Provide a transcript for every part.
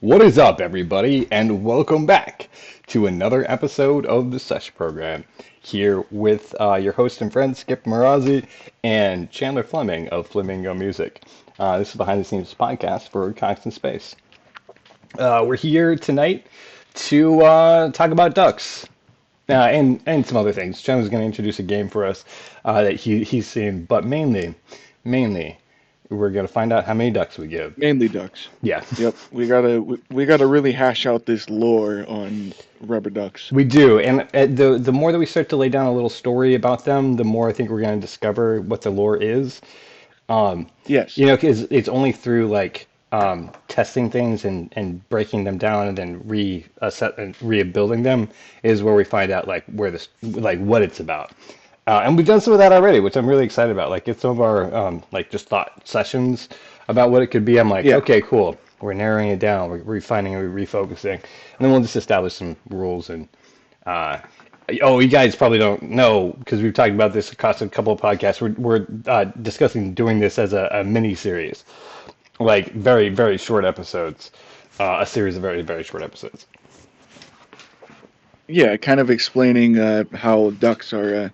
What is up, everybody, and welcome back to another episode of the Sesh Program. Here with your host and friend Skip Marazi and Chandler Fleming of Flamingo Music. This is behind the scenes podcast for Constant Space. We're here tonight to talk about ducks and some other things. Chandler's going to introduce a game for us that he's seen, but mainly, we're going to find out how many ducks we give. Mainly ducks. Yeah. Yep, we gotta really hash out this lore on rubber ducks. We do, and the more that we start to lay down a little story about them, the more I think we're going to discover what the lore is. Um, Yes. because it's only through like testing things and breaking them down and then reset and rebuilding them is where we find out like where this like what it's about. And we've done some of that already, which I'm really excited about. Like it's some of our like just thought sessions about what it could be. I'm like, Yeah. okay, cool. We're narrowing it down. We're refining and we're refocusing, and then we'll just establish some rules and uh, oh, you guys probably don't know because we've talked about this across a couple of podcasts. We're discussing doing this as a mini series, like very short episodes, a series of very short episodes. Yeah, kind of explaining how ducks are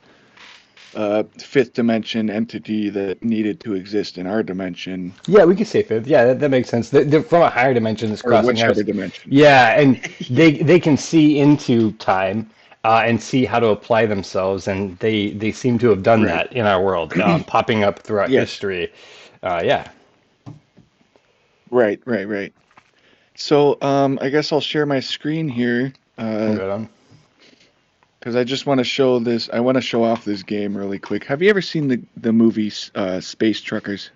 a fifth dimension entity that needed to exist in our dimension, Yeah, we could say fifth. Yeah, that makes sense. They're from a higher dimension that's or crossing whichever ours. dimension. Yeah, and they can see into time and see how to apply themselves, and they seem to have done Right. that in our world, popping up throughout Yes. history. Yeah, Right. So, I guess I'll share my screen here, I'm good on. because I just want to show this. I want to show off this game really quick. Have you ever seen the movie Space Truckers?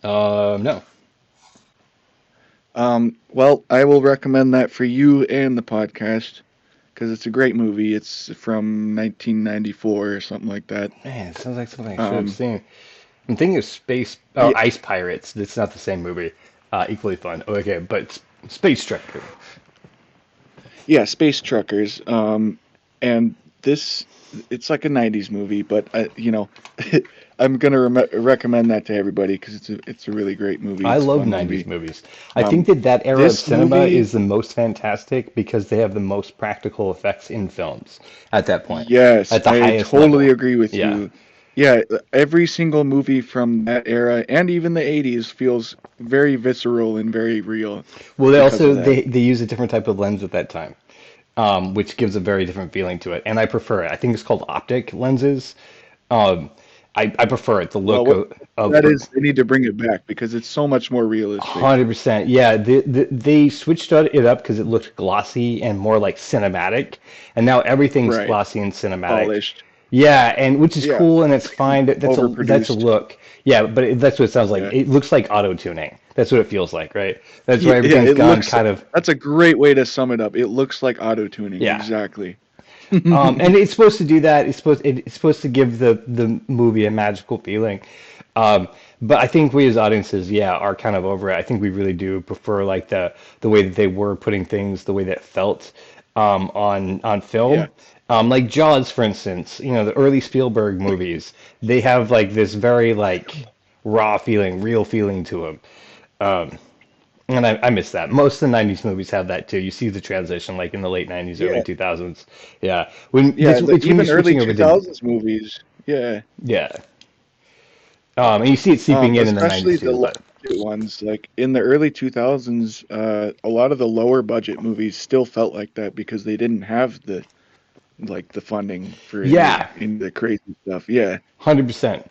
No. Well, I will recommend that for you and the podcast because it's a great movie. It's from 1994 or something like that. Man, it sounds like something I should have Um, seen. I'm thinking of Space or yeah, Ice Pirates. It's not the same movie. Equally fun. Okay, but Space Trekker. yeah, Space Truckers. And this, it's like a 90s movie, but I'm gonna recommend that to everybody because it's a really great movie. I It's a love fun 90s movie. movies. I think Um, that era of this cinema movie, is the most fantastic because they have the most practical effects in films at that point, yes, at the I highest totally level. agree with Yeah. you. Yeah, every single movie from that era and even the 80s feels very visceral and very real Well, they because of also that. they use a different type of lens at that time, which gives a very different feeling to it, and I prefer it. I think it's called optic lenses. Um, I prefer it. The Well, look what of that is, they need to bring it back because it's so much more realistic. 100%. Yeah, they switched it up because it looked glossy and more like cinematic, and now everything's Right. glossy and cinematic. Polished. Yeah, and which is Yeah. cool and it's fine. That's a Overproduced. look. Yeah, but that's what it sounds like. Yeah. It looks like auto tuning. That's what it feels like, right? That's why Yeah, yeah, everything's it gone looks kind of that's a great way to sum it up. It looks like auto tuning. yeah. Exactly. And it's supposed to do that. It's supposed to give the movie a magical feeling. Um, but I think we as audiences, yeah, are kind of over it. I think we really do prefer like the way that they were putting things, the way that it felt on film. Yeah. Like Jaws, for instance, the early Spielberg movies, they have like this very like raw feeling, real feeling to them. Um, and I miss that. Most of the '90s movies have that too. You see the transition, like in the late '90s, early Yeah. 2000s. Yeah, when Yeah, it's when you're even early switching over to 2000s movies. Yeah. yeah, and you see it seeping in the Especially '90s the too. low But budget ones. Like in the early 2000s, a lot of the lower budget movies still felt like that because they didn't have the funding for yeah, any the crazy stuff. Yeah. 100%.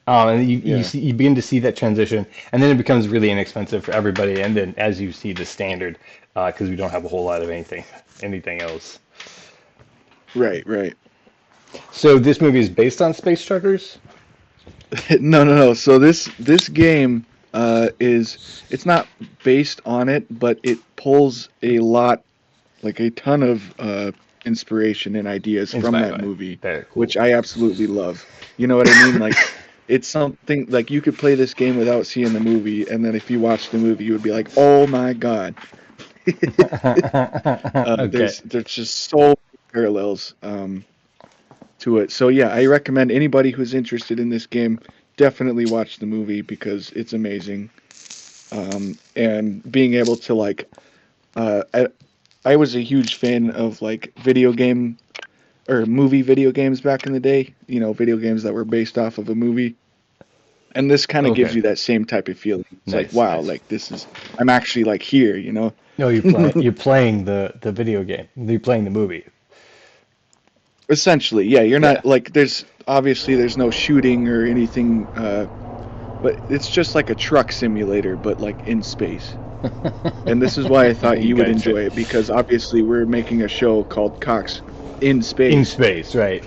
And Yeah. you begin to see that transition, and then it becomes really inexpensive for everybody. And then as you see the standard, because we don't have a whole lot of anything else. Right. So this movie is based on Space Truckers. No. So this game is it's not based on it, but it pulls a lot, like a ton of inspiration and ideas from Inspired that by it. movie, Very cool. which I absolutely love. You know what I mean? Like it's something like you could play this game without seeing the movie, and then if you watch the movie, you would be like, "Oh my God!" Okay. There's just so many parallels to it. So yeah, I recommend anybody who's interested in this game definitely watch the movie because it's amazing. And being able to like I was a huge fan of like video game or movie video games back in the day. You know, video games that were based off of a movie. And this kind of gives Okay. you that same type of feeling. It's like, Nice, wow, nice. like I'm actually like here, you know? No, you're playing the video game. You're playing the movie. Essentially, yeah, you're Yeah. not like there's no shooting or anything, but it's just like a truck simulator, but like in space. And this is why I thought you would Gotcha. enjoy it because obviously we're making a show called Cox in In Space. space, right?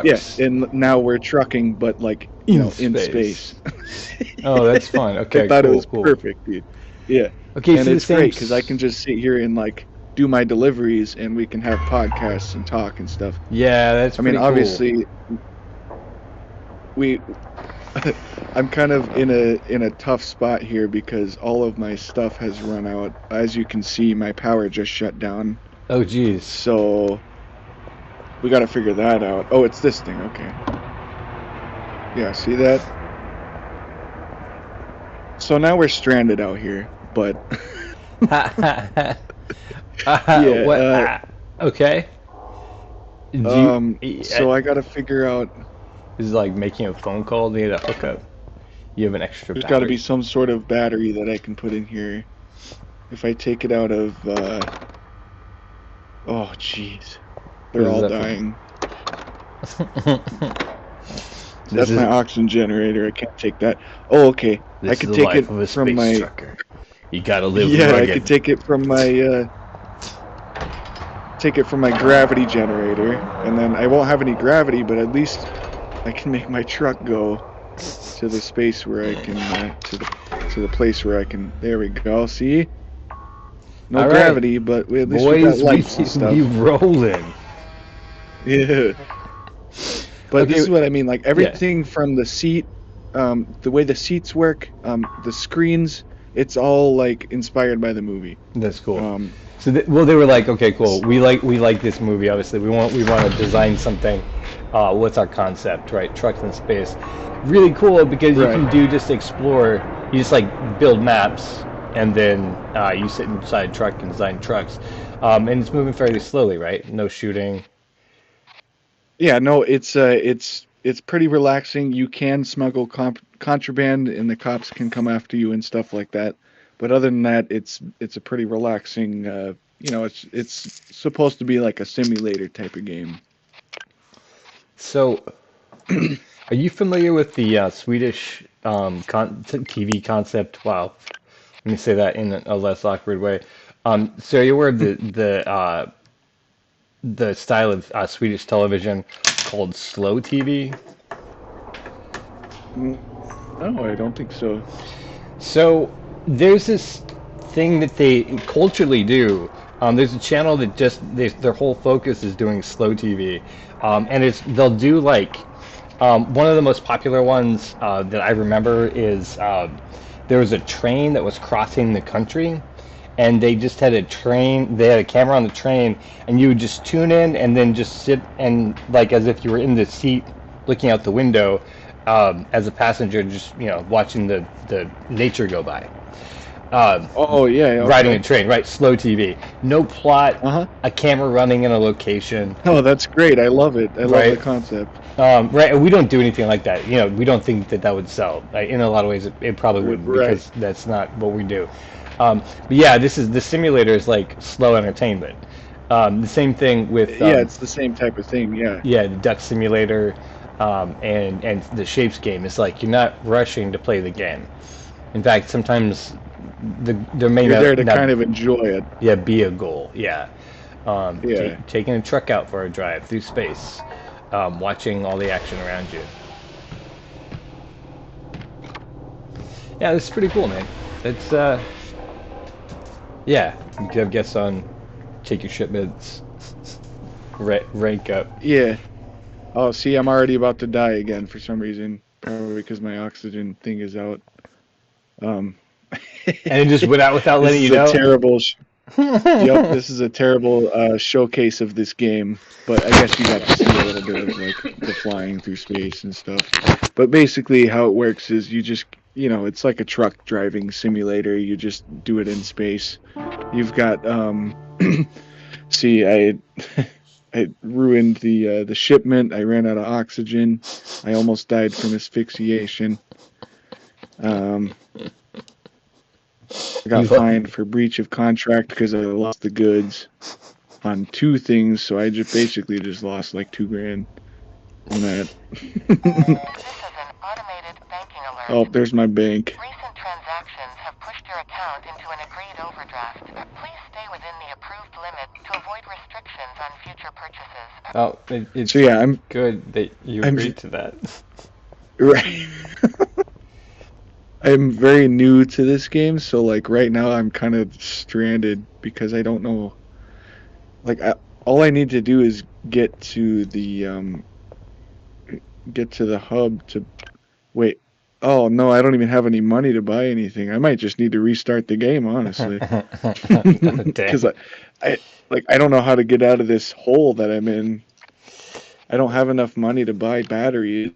Yeah, Trucks and now we're trucking, but like, in in space. space. Oh, that's fun. I Okay, thought it cool, was cool. perfect, dude. Yeah. Okay, And so the it's same. great because I can just sit here and like do my deliveries and we can have podcasts and talk and stuff. Yeah, that's I mean, pretty cool. obviously, we I'm kind of in a tough spot here because all of my stuff has run out. As you can see, my power just shut down. Oh, geez. So we got to figure that out. Oh, it's this thing. Okay. Yeah, see that? So now we're stranded out here, but yeah, What? Okay. Do so I got to figure out is it like making a phone call to get a hookup? You have an extra there's got to be battery. some sort of battery that I can put in here. If I take it out of oh jeez. What They're is all that dying. for? This That's my is oxygen generator. I can't take that. Oh, okay. I this is could the take it life of a from space my trucker. You gotta live yeah, I could rugged. take it from my gravity generator, and then I won't have any gravity, but at least I can make my truck go to the space where I can to the place where I can. There we go. See, no All right, gravity, but at least we got boys, lights and stuff. we rolling. Yeah. But this Okay, is what I mean. Like yeah, everything from the seat, the way the seats work, the screens, it's all like inspired by the movie. that's cool. Um, So, well, they were like, okay, cool. We like this movie. Obviously, we want to design something. What's our concept, right? Trucks in space. Really cool because you right. can do just explore. You just like build maps, and then you sit inside a truck and design trucks. And it's moving fairly slowly, right? No shooting. Yeah. No, it's pretty relaxing. You can smuggle contraband, and the cops can come after you and stuff like that. But other than that, it's a pretty relaxing. It's supposed to be like a simulator type of game. So, are you familiar with the Swedish TV concept? Wow, let me say that in a less awkward way. So, are you aware of the style of Swedish television called slow TV? Mm, no, I don't think so. So there's this thing that they culturally do. There's a channel that their whole focus is doing slow TV, and they'll do like one of the most popular ones that I remember is there was a train that was crossing the country, and they just had a train. They had a camera on the train, and you would just tune in and then just sit and like as if you were in the seat, looking out the window as a passenger, just watching the nature go by. Um, Oh yeah, Riding a okay. train, right? Slow TV, no plot, Uh-huh. a camera running in a location, Oh, that's great. I love it. I love the right? concept. Right, and we don't do anything like that. We don't think that would sell. In a lot of ways, it probably wouldn't Right. because that's not what we do. But yeah, the simulator is like slow entertainment. The same thing with Yeah, it's the same type of thing. Yeah. yeah, the Duck Simulator, and the Shapes game. It's like you're not rushing to play the game. In fact, sometimes there may You're there to not kind of enjoy it. yeah be a goal. Yeah, Yeah. taking a truck out for a drive through space, watching all the action around you. Yeah, this is pretty cool, man. It's yeah, you can have guests on, take your shipments, rank up, Yeah. Oh, see, I'm already about to die again for some reason. Probably because my oxygen thing is out. Um, and it just went out without this letting is you a know. terrible. Yep, this is a terrible showcase of this game, but I guess you got to see a little bit of like the flying through space and stuff. But basically, how it works is you just, it's like a truck driving simulator. You just do it in space. You've got, see, I ruined the shipment. I ran out of oxygen. I almost died from asphyxiation. I got fined for breach of contract because I lost the goods on 2 things, so I just basically just lost like $2,000 on that. This is an automated banking alert. Oh, there's my bank. Recent transactions have pushed your account into an agreed overdraft. Please stay within the approved limit to avoid restrictions on future purchases. Oh, it's So yeah, I'm good that you agreed to that. right. I'm very new to this game, so like right now I'm kind of stranded because I don't know. Like all I need to do is get to the hub to wait. Oh no, I don't even have any money to buy anything. I might just need to restart the game, honestly, because I don't know how to get out of this hole that I'm in. I don't have enough money to buy batteries,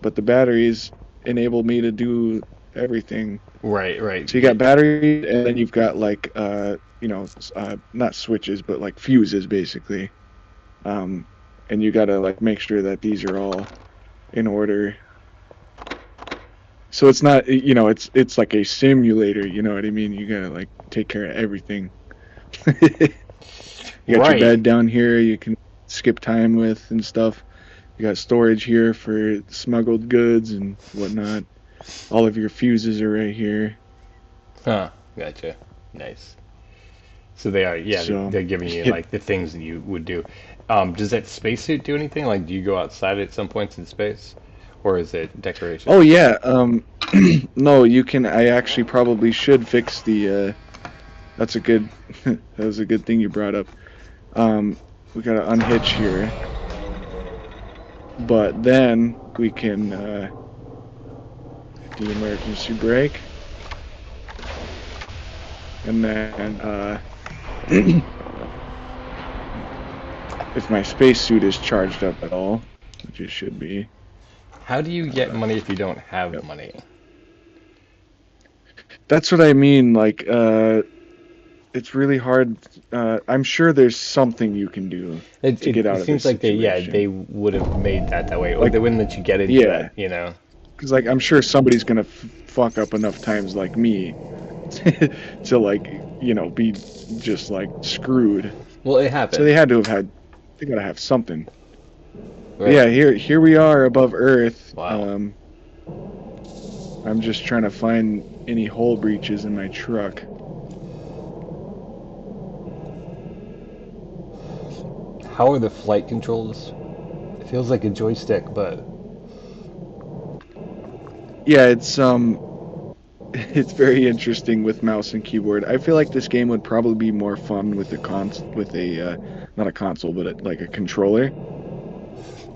but the batteries enable me to do everything. Right. So you got batteries, and then you've got like not switches, but like fuses, basically. And you gotta like make sure that these are all in order. So it's not, it's like a simulator. You know what I mean? You gotta like take care of everything. You got your bed down here. You can skip time with and stuff. You got storage here for smuggled goods and whatnot. All of your fuses are right here. Huh, gotcha. Nice. So they are, yeah, they're giving you like the things that you would do. Does that spacesuit do anything? Like, do you go outside at some points in space, or is it decoration? Oh yeah. No, you can. I actually probably should fix the. That's a good. That was a good thing you brought up. We gotta unhitch here. But then we can do the emergency brake, and then if my spacesuit is charged up at all, which it should be. How do you get money if you don't have money? That's what I mean. Like, it's really hard. I'm sure there's something you can do to get out of this. It seems like they would have made that way, or they wouldn't let you get into that, Because like I'm sure somebody's gonna fuck up enough times like me to like be just like screwed. Well, it happened. So they had to have had. They gotta have something. Right. Yeah, here we are above Earth. Wow. I'm just trying to find any hole breaches in my truck. How are the flight controls? It feels like a joystick, but yeah, it's very interesting with mouse and keyboard. I feel like this game would probably be more fun with not a console, but like a controller.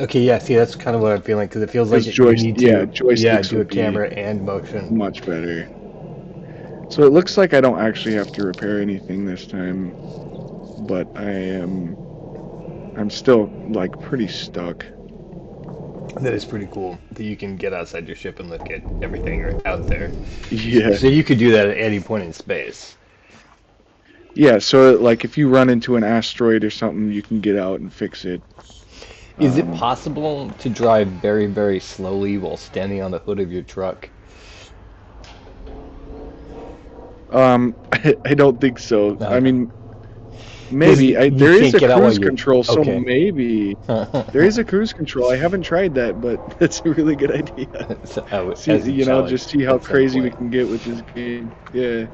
Okay, yeah. See, that's kind of what I'm feeling because it feels like you need to do a camera and motion. Much better. So it looks like I don't actually have to repair anything this time, but I'm still like pretty stuck. That is pretty cool that you can get outside your ship and look at everything out there. Yeah. So you could do that at any point in space. Yeah, so like if you run into an asteroid or something, you can get out and fix it. Is it possible to drive very, very slowly while standing on the hood of your truck? I don't think so. No. I mean, maybe there is a cruise control, so okay. Maybe there is a cruise control. I haven't tried that, but that's a really good idea. Just see how crazy we can get with this game. Yeah.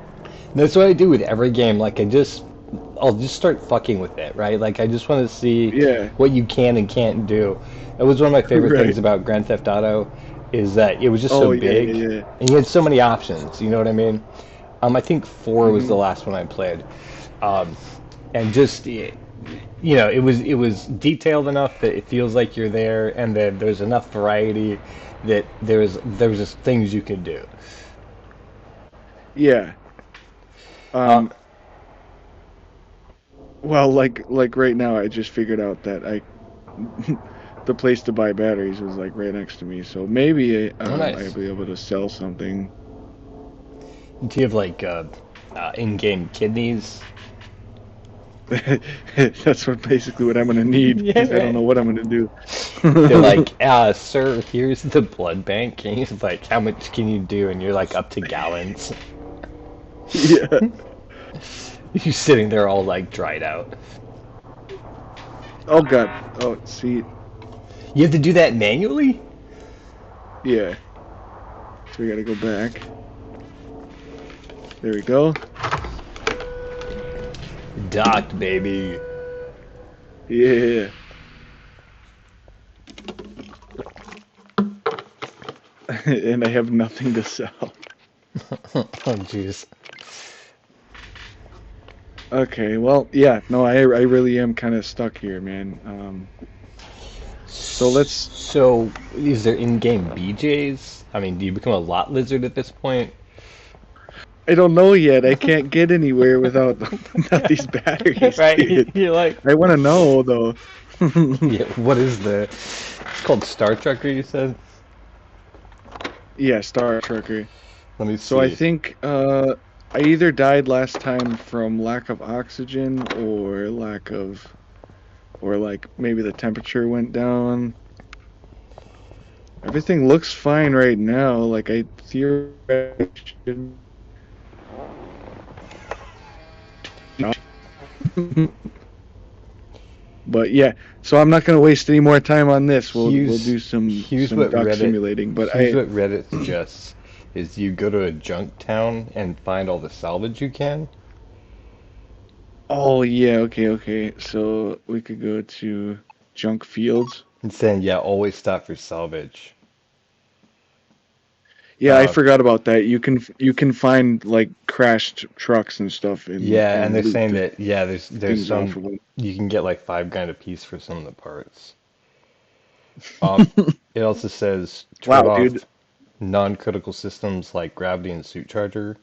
That's what I do with every game. Like I'll just start fucking with it, right? Like I just want to see what you can and can't do. It was one of my favorite things about Grand Theft Auto, is that it was just so big, and you had so many options. You know what I mean? I think 4 was the last one I played, and just it was detailed enough that it feels like you're there, and that there's enough variety that there was just things you could do. Yeah. Well, like right now, I just figured out that I the place to buy batteries was like right next to me, so maybe Oh, I'll nice. be able to sell something. Do you have like in-game kidneys? That's basically what I'm gonna need Yeah, because I don't right. know what I'm gonna do. They're like, sir, here's the blood bank. And he's like, how much can you do? And you're like up to gallons. Yeah. You're sitting there all like dried out. Oh God. Oh, see. You have to do that manually? Yeah. So we gotta go back. There we go. Docked, baby. Yeah. And I have nothing to sell. Oh, jeez. Okay. Well, yeah. No, I really am kind of stuck here, man. So let's. So, is there in-game BJs? I mean, do you become a lot lizard at this point? I don't know yet. I can't get anywhere without these batteries, Right? dude. You're like, I want to know though. yeah, what is the... It's called Star Trekker, you said? Yeah, Star Trucker. Let me So I see. think I either died last time from lack of oxygen or or like maybe the temperature went down. Everything looks fine right now. Like I theoretically should. But yeah, so I'm not gonna waste any more time on this. We'll Here's do here's some what duck Reddit simulating. But here's what Reddit suggests is you go to a junk town and find all the salvage you can. oh yeah, okay. So we could go to junk fields. And saying, yeah, always stop for salvage. Yeah, I Uh, forgot about that. You can find like crashed trucks and stuff yeah, and and they're loot saying that yeah, there's things off some of them. you can get like 5 grand a piece for some of the parts. Um, it also says trade Wow, dude. off non-critical systems like gravity and suit charger,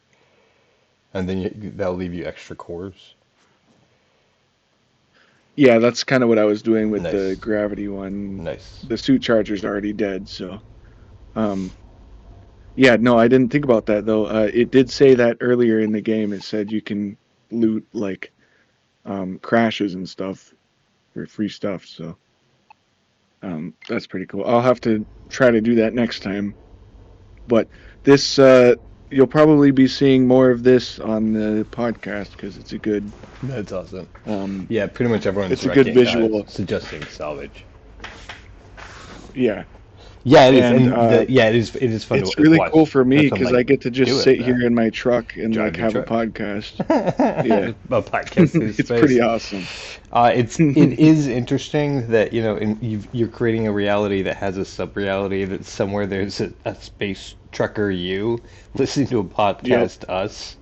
and then that'll leave you extra cores. Yeah, that's kind of what I was doing with the Nice, gravity one. nice. The suit charger's already dead, so um yeah, no, I didn't think about that though. It did say that earlier in the game. It said you can loot like crashes and stuff for free stuff, so that's pretty cool. I'll have to try to do that next time. But this, you'll probably be seeing more of this on the podcast because That's awesome. um, Yeah, pretty much everyone's it's a good visual. suggesting salvage. Yeah, Yeah, it is, and and it is fun to it's really watch. cool for me That's what I'm because like, I get to do just it, sit man. here in my truck and like Drive your have a truck. podcast. Yeah, A podcast in it's space. pretty awesome. It is interesting that you're creating a reality that has a sub-reality that somewhere there's a space trucker you listening to a Yep. podcast us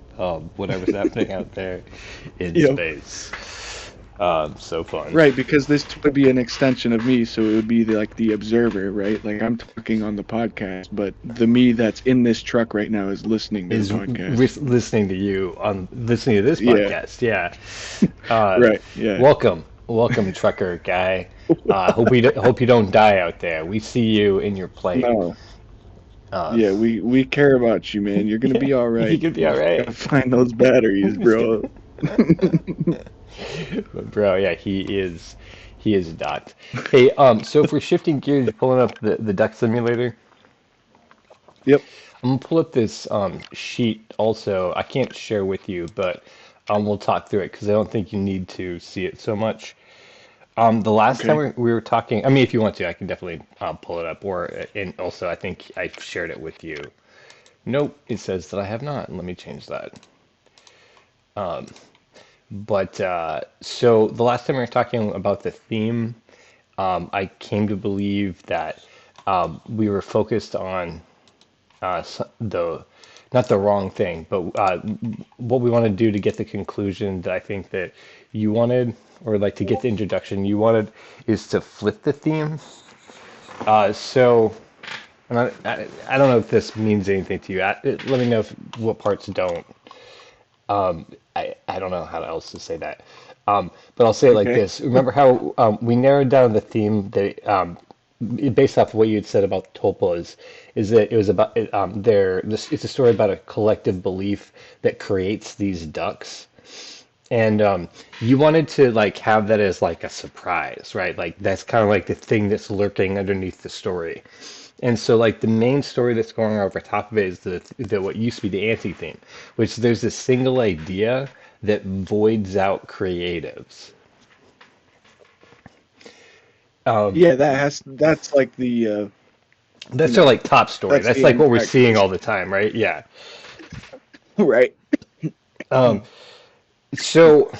whatever's happening out there in Yep. space. So fun. Right, because this would be an extension of me, so it would be like the observer, right? Like I'm talking on the podcast, but the me that's in this truck right now is listening to the Is podcast. listening to you on listening to this Yeah, podcast. Yeah. Uh, right. Yeah. welcome, trucker guy. Hope you don't die out there. We see you in your plane. No. Uh, Yeah, we care about you, man. You're gonna yeah, be all you right. could be You all just right. gotta find those batteries, bro. But bro, yeah, he is docked. Hey, so if we're shifting gears, pulling up the duck simulator, Yep. I'm gonna pull up this sheet also. I can't share with you, but we'll talk through it because I don't think you need to see it so much. The last time Okay. we were talking, I mean, if you want to, I can definitely pull it up. And also, I think I shared it with you. Nope, it says that I have not. Let me change that. But so the last time we were talking about the theme, I came to believe that we were focused on the not the wrong thing, but what we want to do to get the conclusion that I think that you wanted, or like to get the introduction you wanted, is to flip the theme. So and I don't know if this means anything to you. Let me know what parts don't. I don't know how else to say that. But I'll say it like Okay. this. Remember how we narrowed down the theme that based off of what you had said about Tulpa is that it was about it's a story about a collective belief that creates these ducks. And you wanted to like have that as like a surprise, right? Like that's kind of like the thing that's lurking underneath the story. And so like the main story that's going over top of it is the what used to be the anti-theme, which there's this single idea that voids out creatives. Yeah, that's like the you That's our know, like top story. that's That's the like what we're seeing antagonist. all the time, right? Yeah. Right. So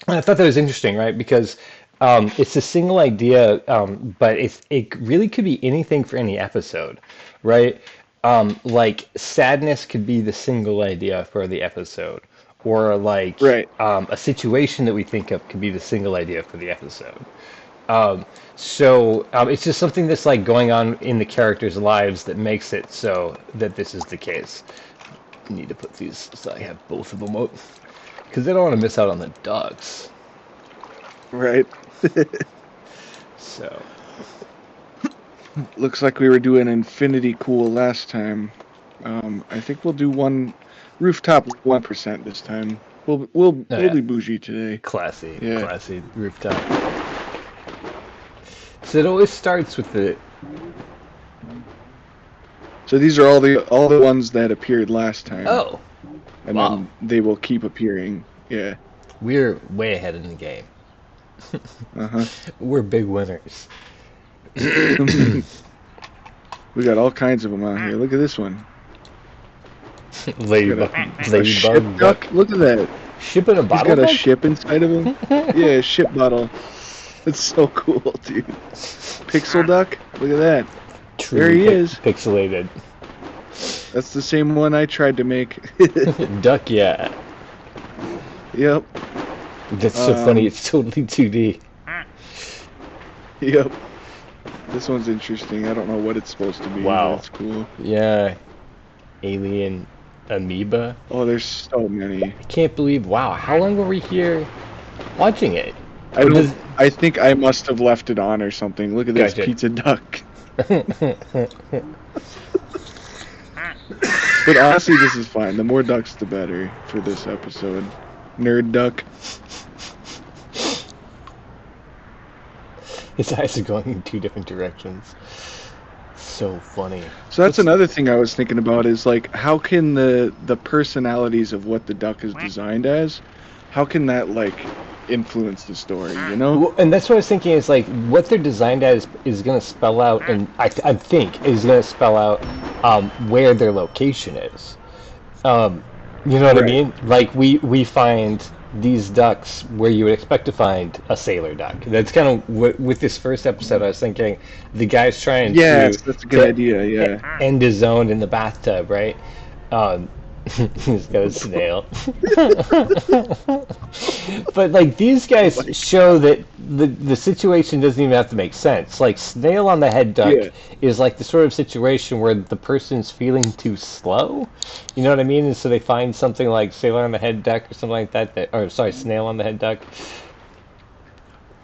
I thought that was interesting, right? Because it's a single idea, but it really could be anything for any episode, right? Like sadness could be the single idea for the episode, or like Right. a situation that we think of could be the single idea for the episode. So it's just something that's like going on in the characters' lives that makes it so that this is the case. I need to put these so I have both of them up because I don't want to miss out on the ducks. Right. So Looks like we were doing Infinity Cool last time. I think we'll do one rooftop 1% this time. We'll yeah, be bougie today. classy, Yeah. classy rooftop. So it always starts with the So these are all the ones that appeared last time, oh and wow, then they will keep appearing. Yeah. we're way ahead in the game. Uh-huh. We're big winners. We got all kinds of them out here. Look at this one. Ladybug, A ship duck. Look at that. Ship in a He's bottle. got a duck? ship inside of him. Yeah, a ship bottle. That's so cool, dude. Pixel duck. Look at that. There he is. Pixelated. That's the same one I tried to make. Duck, yeah. Yep. That's so funny. It's totally 2D. Yep. This one's interesting. I don't know what it's supposed to be. Wow. But it's cool. Yeah. Alien amoeba. Oh, there's so many. I can't believe. Wow. How long were we here watching it? I don't. Does- I think I must have left it on or something. Look at this Gotcha. pizza duck. But honestly, this is fine. The more ducks, the better for this episode. Nerd duck. His eyes are going in two different directions. So funny. So that's another thing I was thinking about is like, how can the personalities of what the duck is designed as, how can that like influence the story? You know? Well, and that's what I was thinking is like what they're designed as is going to spell out, and I think is going to spell out where their location is. You know what I Right. mean? Like we find these ducks where you would expect to find a sailor duck. That's kind of with this first episode. I was thinking the guy's trying Yes, to that's a good idea. Yeah. end his own in the bathtub, right? He's got a snail. But like these guys show that the situation doesn't even have to make sense. Like snail on the head duck Yeah. is like the sort of situation where the person's feeling too slow. You know what I mean? And so they find something like sailor on the head duck or something like that, or sorry, snail on the head duck.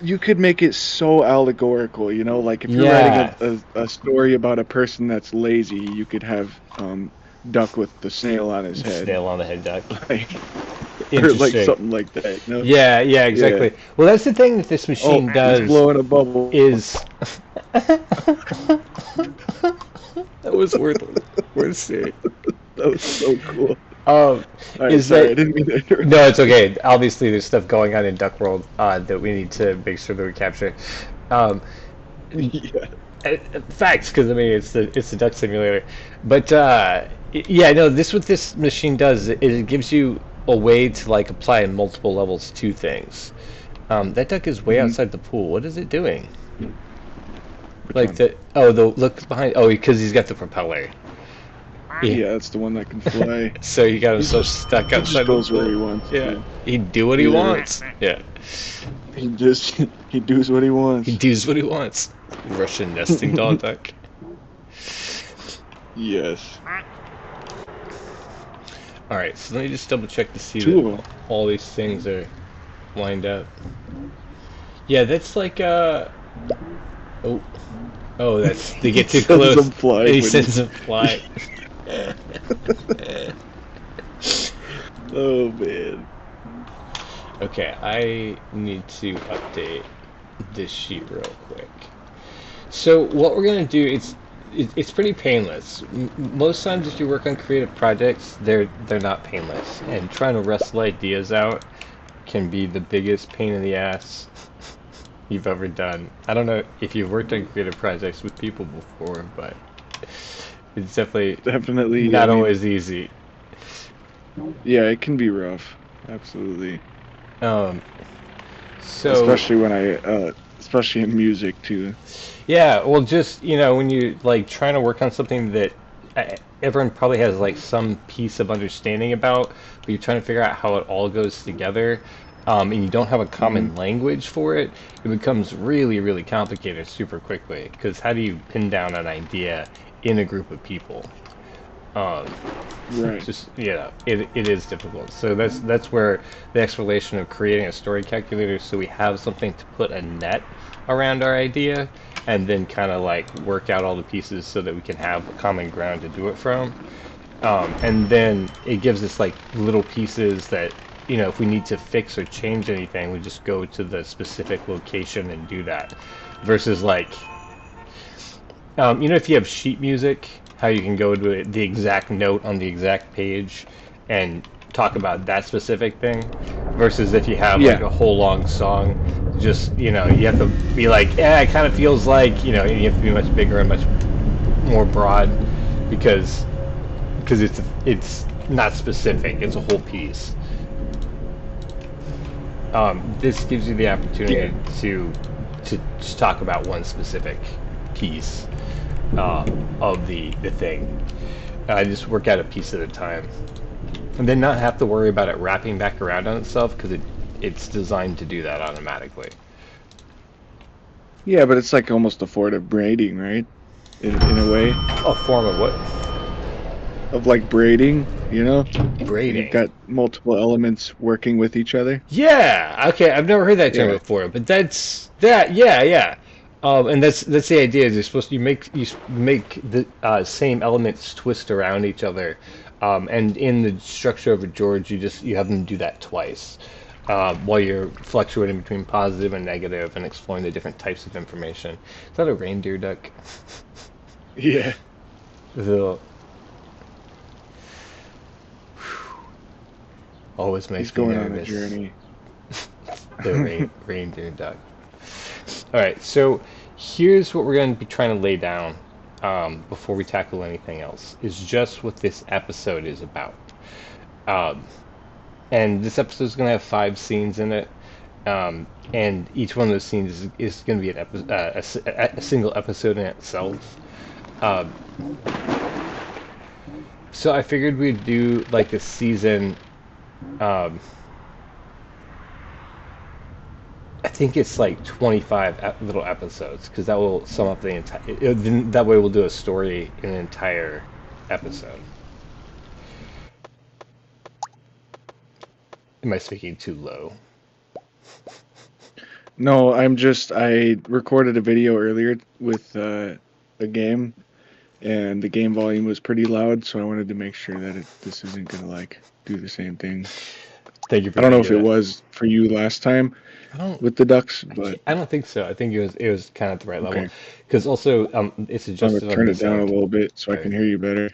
You could make it so allegorical, you know, like if you're Yeah. writing a story about a person that's lazy, you could have duck with the snail on his head. Snail on the head duck. Like, or like Interesting. something like that. You know? Yeah, yeah, exactly. Well, that's the thing that this Oh, machine he's does blowing a bubble. is that was worth saying. That was so cool. Um, Alright, is sorry, I that didn't mean to interrupt. no? It's okay. Obviously, there's stuff going on in Duck World that we need to make sure that we capture. Yeah. Facts, because I mean it's the duck simulator. But yeah, no. What this machine does is it gives you a way to like apply multiple levels to things. That duck is way outside the pool. What is it doing? Like one? the look behind. Oh, because he's got the propeller. Yeah, that's the one that can fly. So you got him so stuck He just outside the goes where he pool. wants. Yeah, he'd do what he Yeah. wants. Yeah, He does what he wants. he does what he wants. Russian nesting doll duck. Yes. All right, so let me just double check to see Two that of them. all these things are lined up. Yeah, that's like oh oh that's they He get too sends close. them flying He when sends them fly. Oh man. Okay, I need to update this sheet real quick. So what we're gonna do it's pretty painless. Most times, if you work on creative projects, they're not painless, and trying to wrestle ideas out can be the biggest pain in the ass you've ever done. I don't know if you've worked on creative projects with people before, but it's definitely Definitely. I not mean, always easy. yeah, it can be rough. Absolutely. Um, so Especially when especially in music too. yeah, well, just when you like trying to work on something that everyone probably has like some piece of understanding about, but you're trying to figure out how it all goes together, and you don't have a Hmm. common language for it, it becomes really, really complicated super quickly. Because how do you pin down an idea in a group of people? Um, Right. just it is difficult. So that's where the explanation of creating a story calculator, so we have something to put a net around our idea, and then kind of like work out all the pieces so that we can have a common ground to do it from. And then it gives us like little pieces that if we need to fix or change anything, we just go to the specific location and do that. Versus like if you have sheet music, how you can go to the exact note on the exact page and talk about that specific thing, versus if you have like Yeah. a whole long song, just you have to be like, yeah, it kind of feels like and you have to be much bigger and much more broad because it's not specific; it's a whole piece. This gives you the Yeah. opportunity to just talk about one specific piece of the thing. Just work out a piece at a time, and then not have to worry about it wrapping back around on itself because it's designed to do that automatically. Yeah, but it's like almost affordable braiding, right? In a way A form of what? of like braiding, You've Braiding. got multiple elements working with each other. Yeah. Okay. I've never heard that term Yeah. before, but that's that. Yeah. Yeah. And that's the idea. Is you're supposed to you make the same elements twist around each other, and in the structure of a George, you have them do that twice, while you're fluctuating between positive and negative and exploring the different types of information. Is that a reindeer duck? Yeah. Ugh, always He's makes me going on a nervous. journey. The reindeer duck. All right, so here's what we're going to be trying to lay down before we tackle anything else. Is just what this episode is about. Um, and this episode is going to have 5 scenes in it, and each one of those scenes is going to be a single episode in itself. Um, so I figured we'd do like a season. Um, I think it's like 25 little episodes because that will sum up the entire. That way, we'll do a story in an entire episode. Am I speaking too low? No, I recorded a video earlier with a game, and the game volume was pretty loud, so I wanted to make sure that this isn't gonna like do the same thing. Thank you for I don't know if thinking it that. was for you last time I don't. with the ducks, but I don't think so. I think it was kind of at the right level okay. because also it's I'm gonna adjusted on turn it this down a end. little bit so I All right. can hear you better.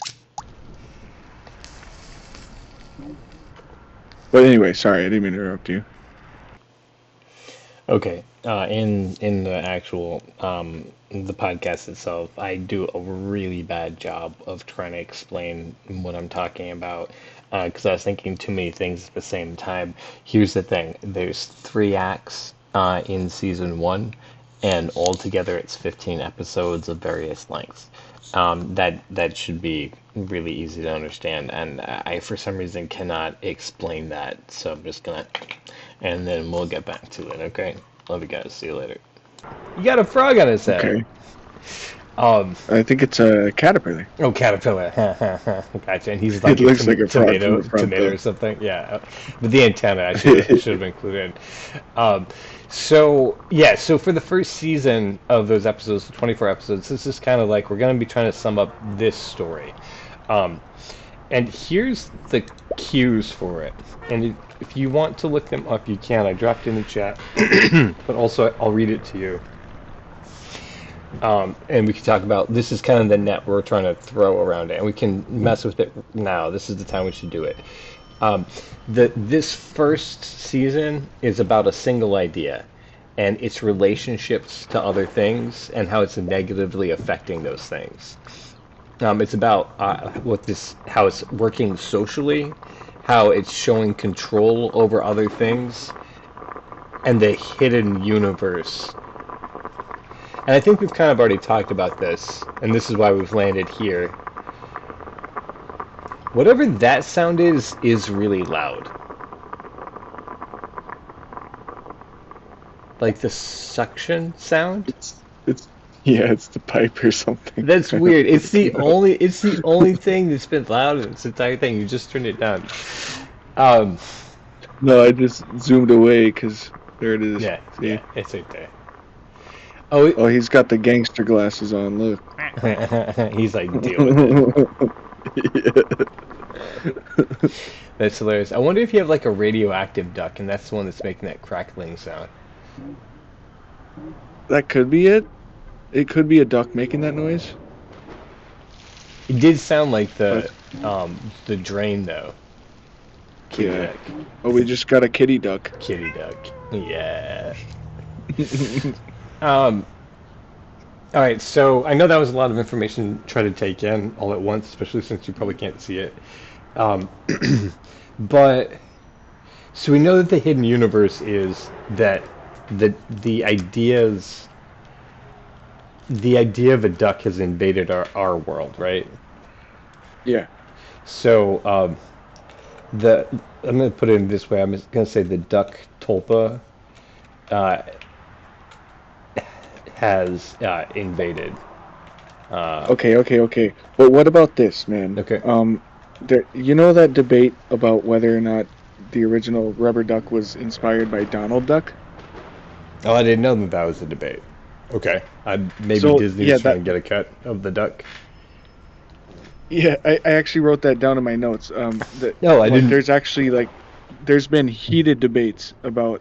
But anyway, sorry, I didn't mean to interrupt you. Okay. In the actual the podcast itself, I do a really bad job of trying to explain what I'm talking about because I was thinking too many things at the same time. Here's the thing: there's 3 acts in season 1, and altogether it's 15 episodes of various lengths. That should be really easy to understand, and I for some reason cannot explain that, so I'm just gonna, and then we'll get back to it. Okay, love you guys. See you later. You got a frog on his head. Okay. I think it's a caterpillar. Oh, caterpillar. Gotcha. And he's It like a looks like a frog from the front, tomato though. or something. Yeah. But the antenna I should have included. Um, so yeah. So for the first season of those episodes, the 24 episodes, this is kind of like we're going to be trying to sum up this story. Um, and here's the cues for it. And if you want to look them up, you can. I dropped in the chat, but also I'll read it to you. And we can talk about this is kind of the net we're trying to throw around it, and we can mess with it now. This is the time we should do it. Um, this first season is about a single idea and its relationships to other things and how it's negatively affecting those things. It's about how it's working socially, how it's showing control over other things, and the hidden universe. And I think we've kind of already talked about this, and this is why we've landed here. Whatever that sound is really loud. Like the suction sound? It's yeah, it's the pipe or something. That's weird. It's the only thing that's been loud in this entire thing. You just turned it down. Um, No, I just zoomed away because there it is. yeah, See? yeah, it's right there. Oh, Oh, he's got the gangster glasses on. Look. he's like, deal with it. Yeah. That's hilarious. I wonder if you have like a radioactive duck, and that's the one that's making that crackling sound. That could be it. It could be a duck making that noise. It did sound like the drain though. Kitty Yeah. duck. Oh, we just got a kitty duck. Kitty duck. Yeah. Um. All right. So I know that was a lot of information to try to take in all at once, especially since you probably can't see it. Um, but so we know that the hidden universe is that the ideas. The idea of a duck has invaded our world, right? Yeah. So, I'm going to put it in this way. I'm just going to say the duck Tulpa uh, has invaded. Okay. But what about this, man? Okay. You know that debate about whether or not the original rubber duck was inspired by Donald Duck? Oh, I didn't know that that was a debate. Okay. Maybe So, Disney's yeah, trying to get a cut of the duck. Yeah, I actually wrote that down in my notes. No, I didn't. There's actually there's been heated debates about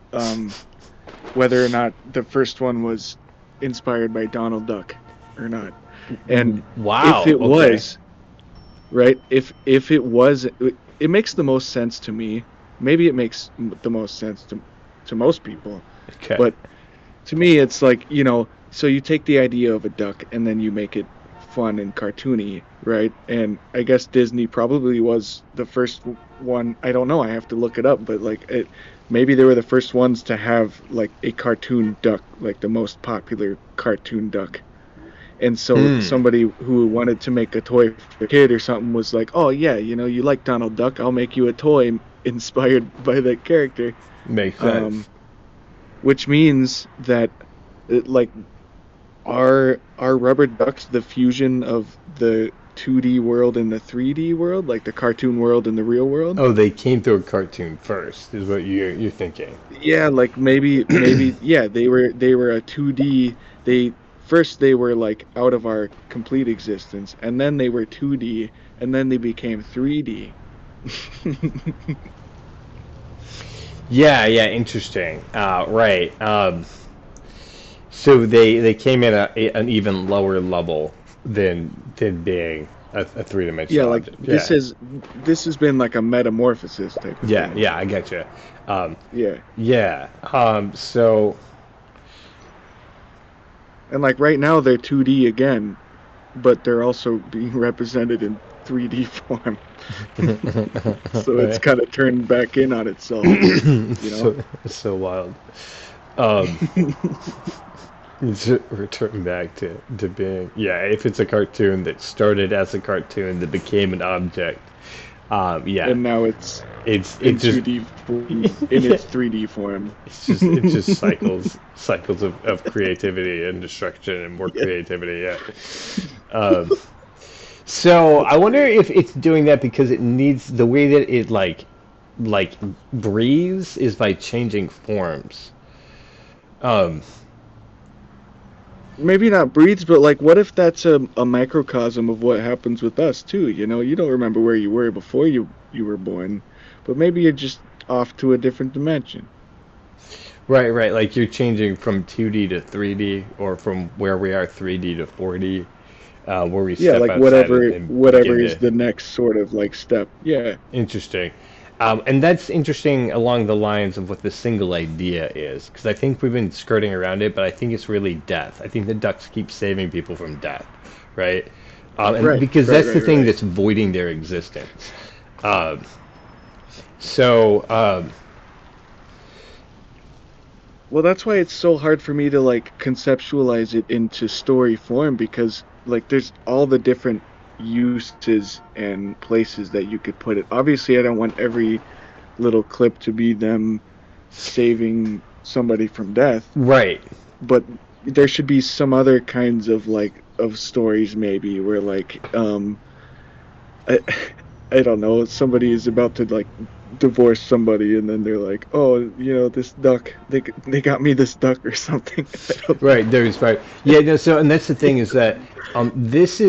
whether or not the first one was inspired by Donald Duck or not. And Wow. if it okay. was, right? If it was, it makes the most sense to me. Maybe it makes the most sense to most people. Okay. But to me, it's like, so you take the idea of a duck and then you make it fun and cartoony, right? And I guess Disney probably was the first one. I don't know. I have to look it up, but maybe they were the first ones to have like a cartoon duck, like the most popular cartoon duck. And so somebody who wanted to make a toy for a kid or something was like, oh yeah, you like Donald Duck, I'll make you a toy inspired by that character. Makes sense. Which means that are rubber ducks the fusion of the 2D world and the 3D world, like the cartoon world and the real world? Oh, they came through a cartoon first, is what you're thinking. Yeah, like maybe yeah, they were a 2D. They were like out of our complete existence, and then they were 2D, and then they became 3D. Yeah, interesting. Right. So they came in an even lower level than being a three-dimensional Yeah, like object. this has been like a metamorphosis type of thing. Yeah, I get you. Yeah. So And like right now they're 2D again, but they're also being represented in 3D form. So it's kind of turned back in on itself, so wild. Return back to being, if it's a cartoon that started as a cartoon that became an object, Yeah, and now it's it in just 2D form, in its 3D form. it's just cycles of creativity and destruction and more Yeah. creativity. Yeah. Um, so I wonder if it's doing that because it needs the way that it like breathes is by changing forms. Um, Maybe not breeds, but like, what if that's a microcosm of what happens with us too? You know, you don't remember where you were before you were born, but maybe you're just off to a different dimension. right, right. Like you're changing from 2D to 3D, or from where we are 3D to 4D, where we Yeah, step like outside and whatever begin is to. the next sort of like step. Yeah. Interesting. And that's interesting along the lines of what the single idea is, because I think we've been skirting around it, but I think it's really death. I think the ducks keep saving people from death, right? And Right, because right, that's the right, thing right. that's voiding their existence. Um, so, Well, that's why it's so hard for me to like conceptualize it into story form because like there's all the different uses and places that you could put it. Obviously, I don't want every little clip to be them saving somebody from death, right. but there should be some other kinds of like of stories maybe where like I, I don't know, somebody is about to like divorce somebody and then they're like, "Oh, you know, this duck, they got me this duck or something." I don't know. Right, there's right. Yeah, no, so and that's the thing is that this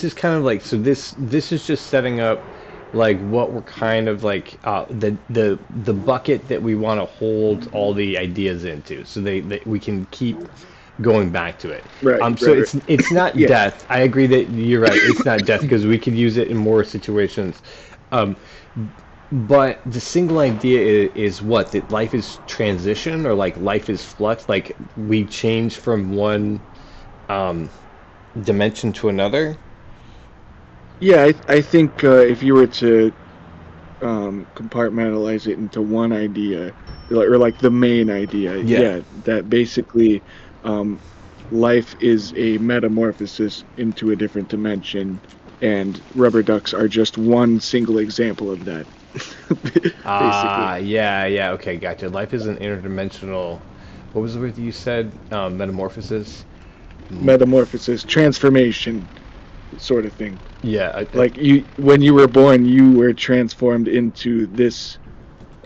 is kind of like so this is just setting up like what we're kind of like the bucket that we want to hold all the ideas into so they we can keep going back to it. Right, So right, right. it's not Yeah. death. I agree that you're right. It's not death because we could use it in more situations. Um, but the single idea is what? That life is transition or like life is flux? Like we change from one um, dimension to another? Yeah, I think if you were to compartmentalize it into one idea, or like the main idea, Yeah. yeah, that basically um, life is a metamorphosis into a different dimension, and rubber ducks are just one single example of that, basically. Yeah, yeah. Okay, gotcha. Life is an interdimensional. What was the word that you said? Metamorphosis? Metamorphosis, transformation, sort of thing. Yeah, Like when you were born, you were transformed into this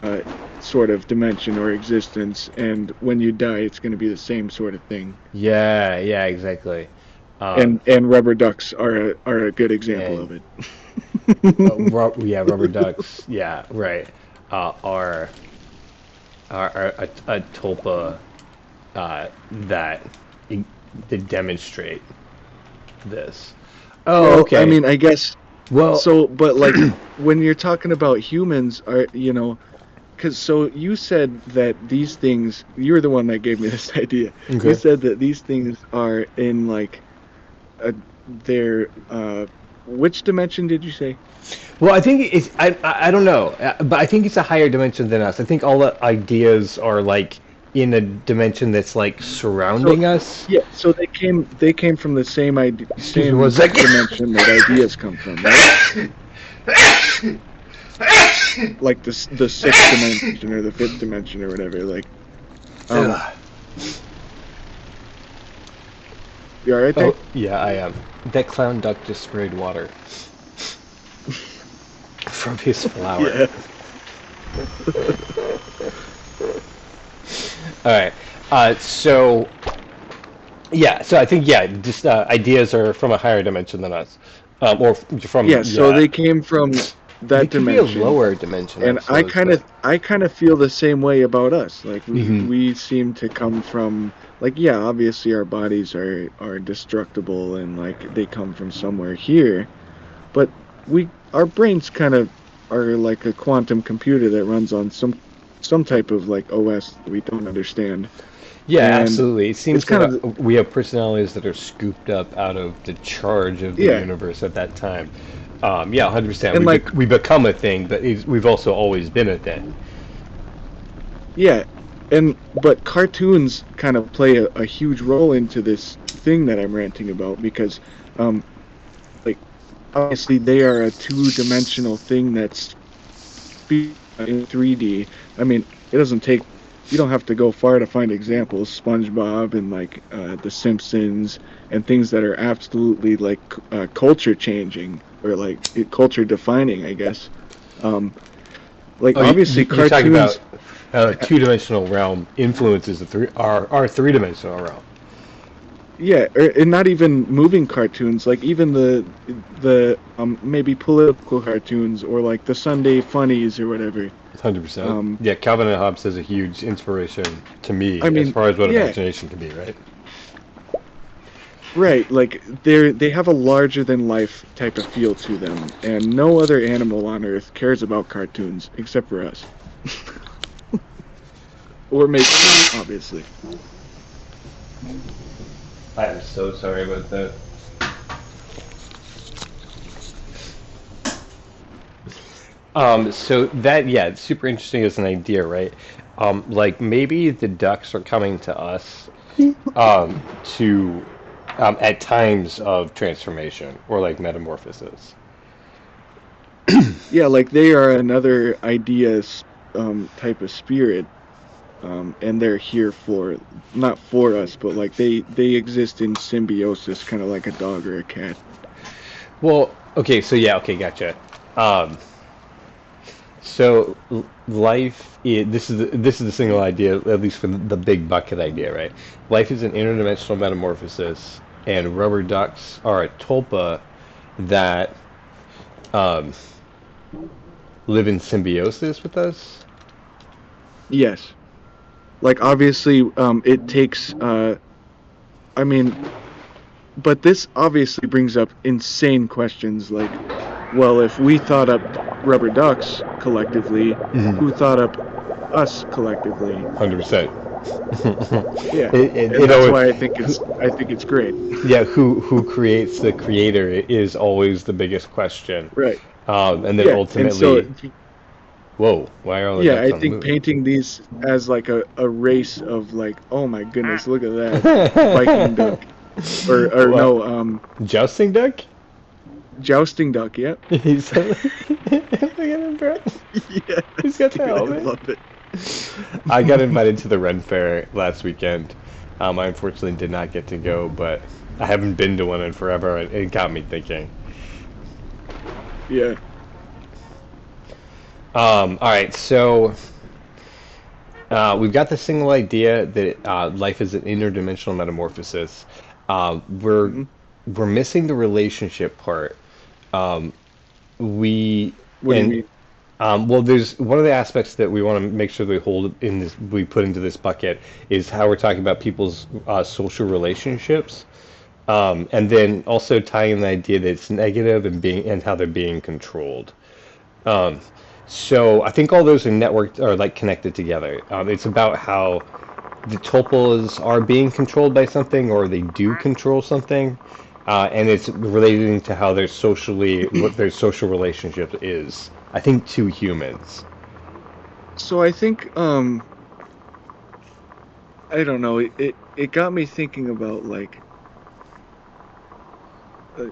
uh, sort of dimension or existence, and when you die, it's going to be the same sort of thing. yeah, yeah, exactly. Um, And rubber ducks are a good example and of it. yeah, rubber ducks. Yeah, right. Are a tulpa that that demonstrate this. Oh, Well, I okay. mean, I guess Well, so, but like when you're talking about humans, are you know, because so you said that these things, you're the one that gave me this idea. You okay. said that these things are in like a, their which dimension did you say? Well, I think it's I don't know, but I think it's a higher dimension than us. I think all the ideas are like in a dimension that's like So surrounding us. yeah, so they came from the same idea, Excuse me one same second. dimension that ideas come from, right? Like the sixth dimension or the fifth dimension or whatever. Like, um, Ugh. you all right there? Oh, yeah, I am. That clown duck just sprayed water from his flower. Yeah. All right. So yeah, so I think yeah, just ideas are from a higher dimension than us, or from Yeah, so yeah, they came from they that could be a dimension, lower dimension, I and I suppose, kind but of I kind of feel the same way about us. Like hmm we seem to come from like yeah, obviously our bodies are destructible and like they come from somewhere here, but we our brains kind of are like a quantum computer that runs on some type of like OS that we don't understand. yeah, And absolutely. It it's seems that kind of we have personalities that are scooped up out of the charge of the yeah. universe at that time. Yeah, 100%. And like We become a thing, but we've also always been a thing. yeah, and but cartoons kind of play a huge role into this thing that I'm ranting about because um like obviously they are a two-dimensional thing that's in 3D. I mean, it doesn't take, you don't have to go far to find examples. SpongeBob and like The Simpsons and things that are absolutely like culture changing or like culture defining, I guess. Like obviously you're talking cartoons. about two-dimensional realm influences our three-dimensional realm. Yeah, and not even moving cartoons, like even the maybe political cartoons or like the Sunday funnies or whatever. 100%. Yeah, Calvin and Hobbes is a huge inspiration to me I mean, as far as what yeah, imagination can be, right? right. Like they have a larger than life type of feel to them, and no other animal on Earth cares about cartoons except for us, or maybe obviously. I am so sorry about that. So that, yeah, it's super interesting as an idea, right? Like maybe the ducks are coming to us to at times of transformation or like metamorphosis. Yeah, like they are another ideas type of spirit, and they're here for not for us, but like they exist in symbiosis, kind of like a dog or a cat. Well, okay, so yeah, okay, gotcha. Um, Life is, this is the single idea, at least for the big bucket idea, right? Life is an interdimensional metamorphosis, and rubber ducks are a tulpa that um, live in symbiosis with us. Yes, like obviously, it takes. I mean, but this obviously brings up insane questions like, well, if we thought up rubber ducks collectively, who thought up us collectively? 100%. Yeah, You and that's know, why I think it's great. yeah, who creates the creator is always the biggest question. Right. And then Yeah, and so ultimately, whoa, why are all the yeah, ducks I on the think moon? painting these as like a race of like, oh my goodness, look at that Viking duck, or Well, no, jousting duck? jousting duck. Yeah. He's look at him, bro. He's Yes, got the dude, I helmet. love it. I got invited to the Ren Fair last weekend. I unfortunately did not get to go, but I haven't been to one in forever, and it got me thinking. Yeah. All right, so we've got the single idea that life is an interdimensional metamorphosis. Uh, we're Hmm. we're missing the relationship part. Um, we What do you and mean? well, there's one of the aspects that we want to make sure that we hold in this, we put into this bucket is how we're talking about people's social relationships, and then also tying in the idea that it's negative and being and how they're being controlled. Um, so I think all those are networked or like connected together. It's about how the tuples are being controlled by something or they do control something, and it's relating to how they're socially what their social relationship is. I think to humans. So I think I don't know. It got me thinking about like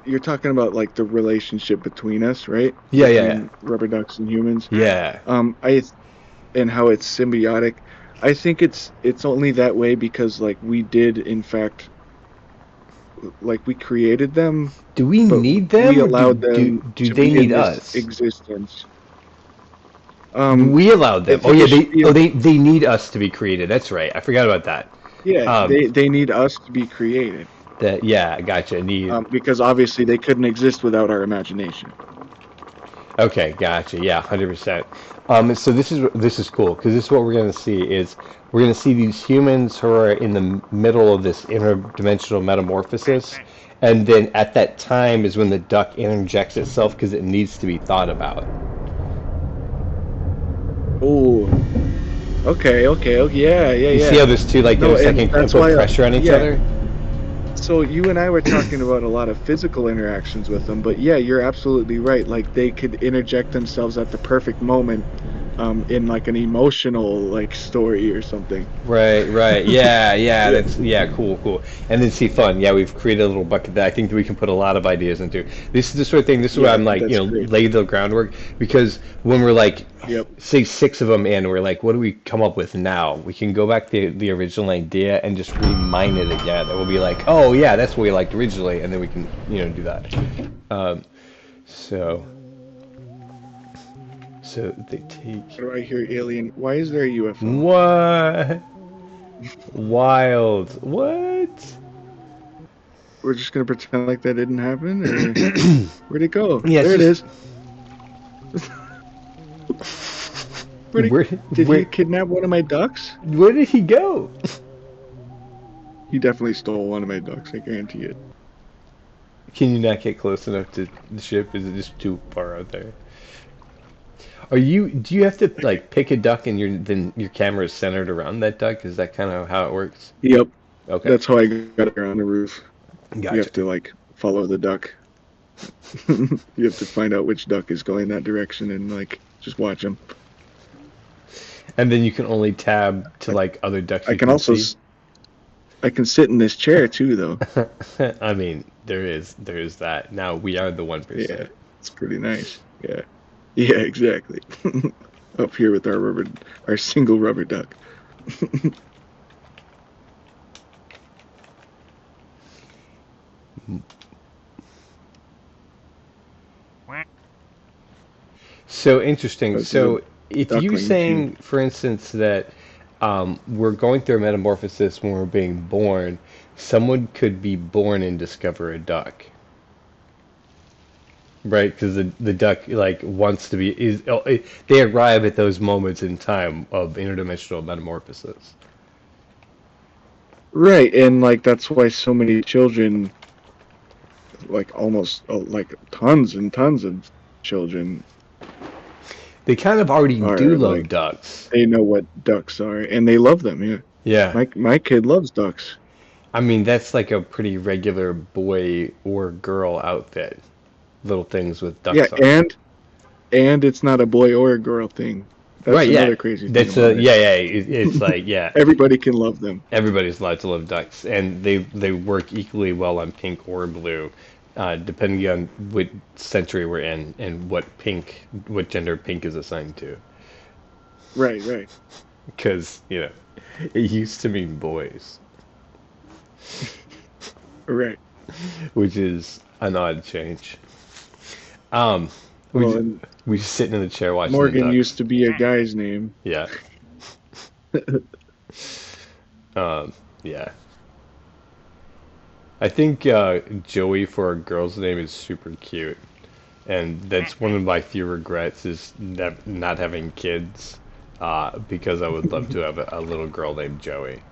you're talking about like the relationship between us, right? Yeah, yeah, yeah. Between rubber ducks and humans. Yeah. I and how it's symbiotic. I think it's only that way because like we did in fact like we created them, Do we but need we them or allowed them do to they be in need this us? existence. We allowed I them. Oh think yeah, it should be they need us to be created. That's right. I forgot about that. yeah, Um, they need us to be created. that yeah, gotcha. Need Because obviously they couldn't exist without our imagination. Okay, gotcha. Yeah, 100%. So this is cool because this is what we're going to see is we're going to see these humans who are in the middle of this interdimensional metamorphosis, and then at that time is when the duck interjects itself because it needs to be thought about. Oh, okay, yeah, yeah, You see yeah. how there's two like No, and intersecting and that's put why, pressure on each yeah. other? So you and I were talking about a lot of physical interactions with them, but yeah, you're absolutely right. Like they could interject themselves at the perfect moment in like an emotional like story or something. Right, right. Yeah, yeah, Yeah, that's yeah, cool, cool. And then see fun. Yeah, we've created a little bucket that I think that we can put a lot of ideas into. This is the sort of thing, this is where yeah, I'm like, that's great. lay the groundwork because when we're like Yep. say six of them in, we're like, what do we come up with now? We can go back to the original idea and just remine it again. And we'll be like, oh yeah, that's what we liked originally, and then we can, do that. Um, so so they How take do I hear alien? Why is there a UFO? what? Wild. What? We're just gonna pretend like that didn't happen, or where'd it go? Yeah, it's There it just is. Where'd it, where did he where kidnap one of my ducks? where did he go? He definitely stole one of my ducks. I guarantee it. Can you not get close enough to the ship? Is it just too far out there? Do you have to Okay. like pick a duck and then your camera is centered around that duck? Is that kind of how it works? Yep. Okay. That's how I got it on the roof. You Gotcha. have to like follow the duck. You have to find out which duck is going that direction and like just watch them. And then you can only tab to I, like other ducks I you can can also see. I can sit in this chair too though. I mean, there is that. Now we are the Yeah, 1%. it's pretty nice. Yeah. Yeah, exactly. Up here with our single rubber duck. So interesting. This is a So if you duckling too. saying, for instance, that we're going through a metamorphosis when we're being born, someone could be born and discover a duck, right? Because the duck like wants to be they arrive at those moments in time of interdimensional metamorphosis. Right, and like that's why so many children, like almost like tons and tons of children They kind of already do are love like ducks. they know what ducks are and they love them. Yeah, Yeah. my kid loves ducks. I mean, that's like a pretty regular boy or girl outfit. Little things with Yeah, ducks on them. and it's not a boy or a girl thing. That's Right, yeah. another crazy thing That's a about it. yeah, yeah. It's like yeah, Everybody can love them. everybody's allowed to love ducks, and they work equally well on pink or blue, depending on what century we're in and what gender pink is assigned to. Right, right. Because it used to mean boys, Right. which is an odd change. Um, we Well, just, and we just sitting in the chair watching the Morgan ducks. used to be a guy's name. Yeah, yeah. I think Joey for a girl's name is super cute. And that's one of my few regrets is not having kids, because I would love to have a little girl named Joey.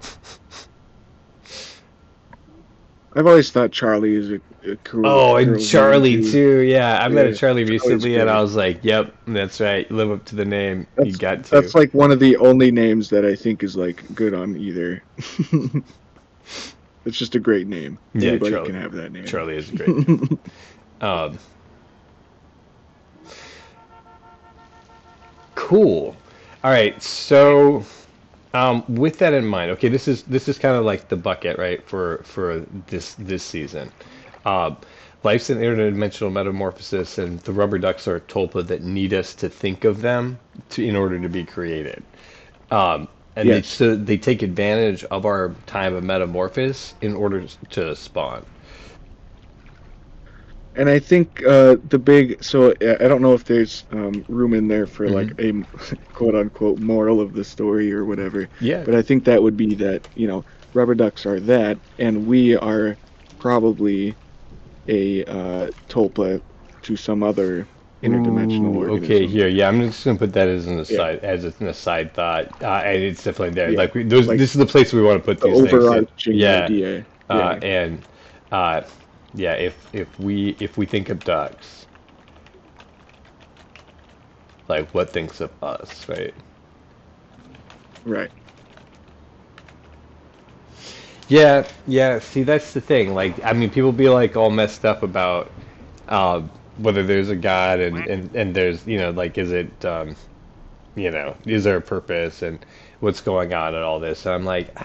I've always thought Charlie is a cool Oh, and girl's name Charlie too. too. Yeah, I met a Yeah, Charlie Charlie's recently, and I great. was like, "Yep, that's right. Live up to the name. You That's got to." that's like one of the only names that I think is like good on either. It's just a great name. Yeah, Anybody Charlie. can have that name. Charlie is a great name. Um, cool. All right, so with that in mind, okay, this is kind of like the bucket, right, for this season. Uh, Life's an interdimensional metamorphosis, and the rubber ducks are a tulpa that need us to think of them in order to be created. And Yes. they take advantage of our time of metamorphosis in order to spawn. And I think the big so I don't know if there's room in there for Hmm. like a quote unquote moral of the story or whatever, Yeah. but I think that would be that, rubber ducks are that and we are probably a tulpa to some other interdimensional Ooh, okay, organism. here, yeah, I'm just gonna put that Yeah, as an aside thought, and it's definitely there. yeah. Like those, Like this is the place we want to put the these things. Yeah, overarching yeah, idea. Yeah. and uh, yeah, if we think of ducks, like what thinks of us, right? Right. Yeah, yeah. See, that's the thing. Like, I mean, people be like all messed up about uh, whether there's a God and there's like, is it is there a purpose and what's going on and all this? And I'm like,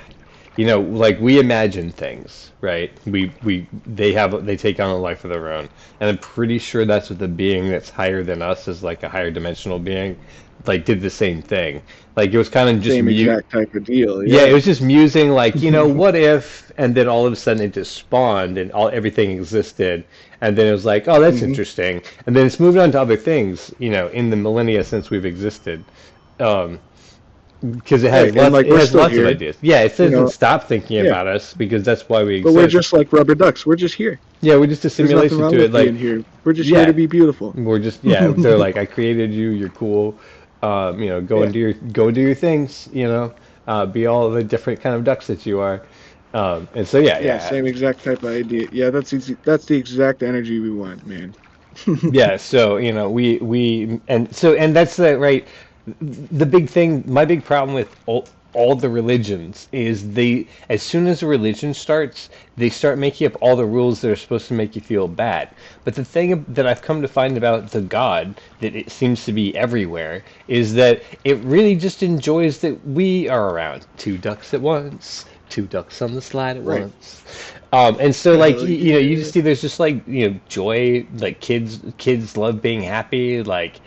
like we imagine things, right? They take on a life of their own, and I'm pretty sure that's what the being that's higher than us is like a higher dimensional being, like did the same thing. Like it was kind of just Same exact type of deal. yeah, it Yeah. was just musing, like, what if, and then all of a sudden it just spawned and everything existed, and then it was like, oh, that's hmm interesting, and then it's moved on to other things, in the millennia since we've existed, um, because Right. And like it we're has still lots of here. ideas. Yeah, it You doesn't know. stop thinking Yeah. about us because that's why we But we're exist. just like rubber ducks. We're just here. Yeah, we're just a There's nothing simulation wrong to it. with Like, being here. We're just here yeah, to be beautiful. we're just yeah. They're like, I created you. You're cool. Go and Yeah. do your things. Be all the different kind of ducks that you are. And so yeah, Yeah. yeah, Same exact type of idea. Yeah. That's easy. That's the exact energy we want, man. yeah. So and that's the right. The big thing, my big problem with all the religions is as soon as a religion starts, they start making up all the rules that are supposed to make you feel bad. But the thing that I've come to find about the God, that it seems to be everywhere, is that it really just enjoys that we are around. Two ducks at once, two ducks on the slide at Right. once. And so like Hell you yeah. just see there's just like joy, like kids love being happy, like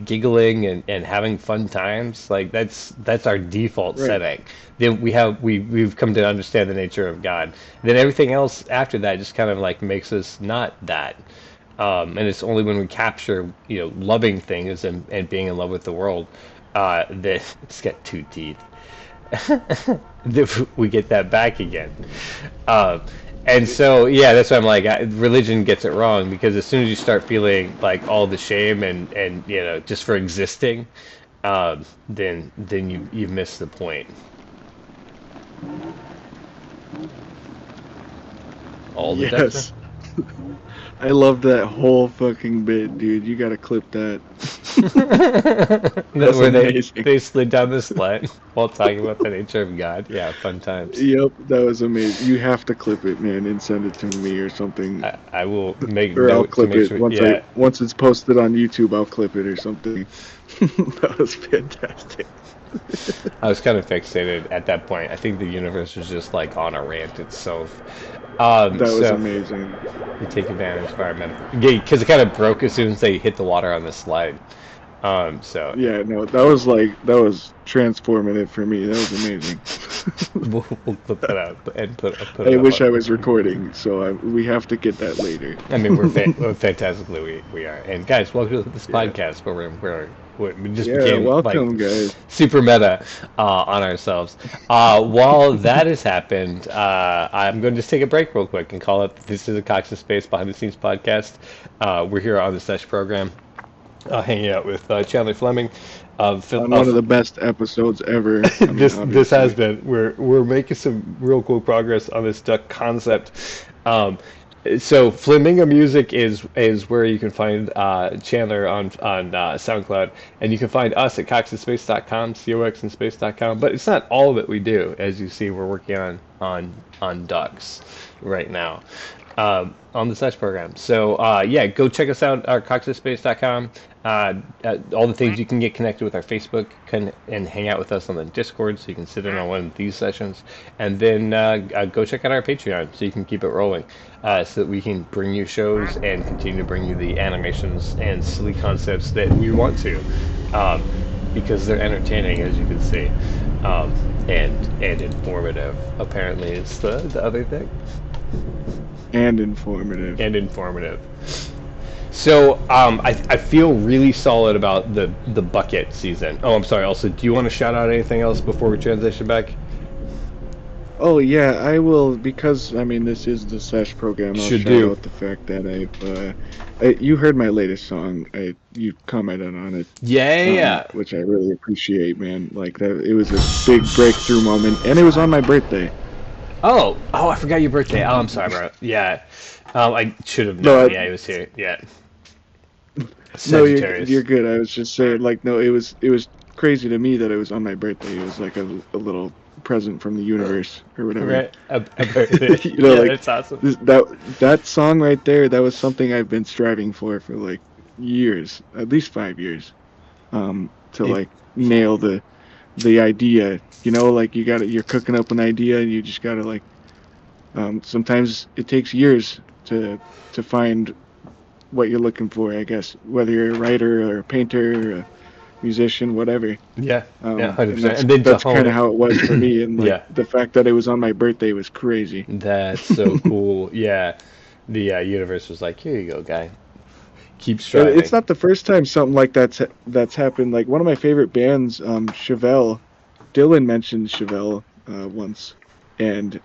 giggling and having fun times. Like that's our default Right. setting. Then we've come to understand the nature of God. Then everything else after that just kind of like makes us not that. And it's only when we capture loving things and being in love with the world that it's got two teeth that we get that back again. Um, and so, yeah, that's why I'm like, religion gets it wrong because as soon as you start feeling like all the shame and just for existing, then you've missed the point. All the ducks. Yes. I love that whole fucking bit, dude. You gotta clip that. That's Where amazing. they slid down the sled while talking about the nature of God. Yeah, fun times. Yep, that was amazing. You have to clip it, man, and send it to me or something. I will make Or I'll note to clip make it sure. once Yeah, once it's posted on YouTube. I'll clip it or something. That was fantastic. I was kind of fixated at that point. I think the universe was just like on a rant itself. That was So amazing. you take advantage of environmental, because it kind of broke as soon as they hit the water on the slide. So Yeah, no, that was transformative for me. That was amazing. we'll clip that out and put it I up wish on. I was recording, so we have to get that later. I mean, we're fantastically we are. And guys, welcome to this Yeah. podcast where we just Yeah, became like welcome, guys. super meta on ourselves. While that has happened, I'm going to just take a break real quick and call it. This is a Cox and Space behind the scenes podcast. We're here on the Sesh Program, hanging out with Chandler Fleming of On one of the best episodes ever. I mean, this has obviously. been we're making some real cool progress on this duck concept. Um, so Flamingo Music is where you can find Chandler on SoundCloud, and you can find us at coxandspace.com, coxandspace.com. But it's not all that we do. As you see, we're working on ducks right now. On the Sesh Program. So yeah, go check us out at coxandspace.com. All the things you can get connected with our Facebook and hang out with us on the Discord, so you can sit in on one of these sessions, and then go check out our Patreon so you can keep it rolling, so that we can bring you shows and continue to bring you the animations and silly concepts that we want to, because they're entertaining, as you can see, and informative. Apparently, is the other thing. And informative. And informative. So I feel really solid about the bucket season. Oh, I'm sorry. Also, do you want to shout out anything else before we transition back? Oh yeah, I will, because I mean this is the Sesh program. I'll Should shout do. out the fact that you heard my latest song. You commented on it, Yeah. which I really appreciate, man. Like that, it was a big breakthrough moment, and it was on my birthday. Oh, I forgot your birthday. Oh, I'm sorry, bro. Yeah. I should have No, known. Yeah, he was here. Yeah. No, Sagittarius. you're good. I was just saying, like, no, it was crazy to me that it was on my birthday. It was like a little present from the universe or whatever. Right. A birthday. You know, Yeah, like that's awesome. that song right there, that was something I've been striving for like years, at least 5 years, to like nail the idea. You know, like you're cooking up an idea and you just gotta like sometimes it takes years to find what you're looking for, I guess, whether you're a writer or a painter or a musician, whatever. Yeah, yeah, And 100%. And then to that's hone kind of it, how it was for me. And like yeah, the fact that it was on my birthday was crazy. that's so cool. Yeah, the universe was like, here you go, guy. Keep And it's striving. not the first time something like that's happened. Like one of my favorite bands, Chevelle, Dylan mentioned Chevelle once, and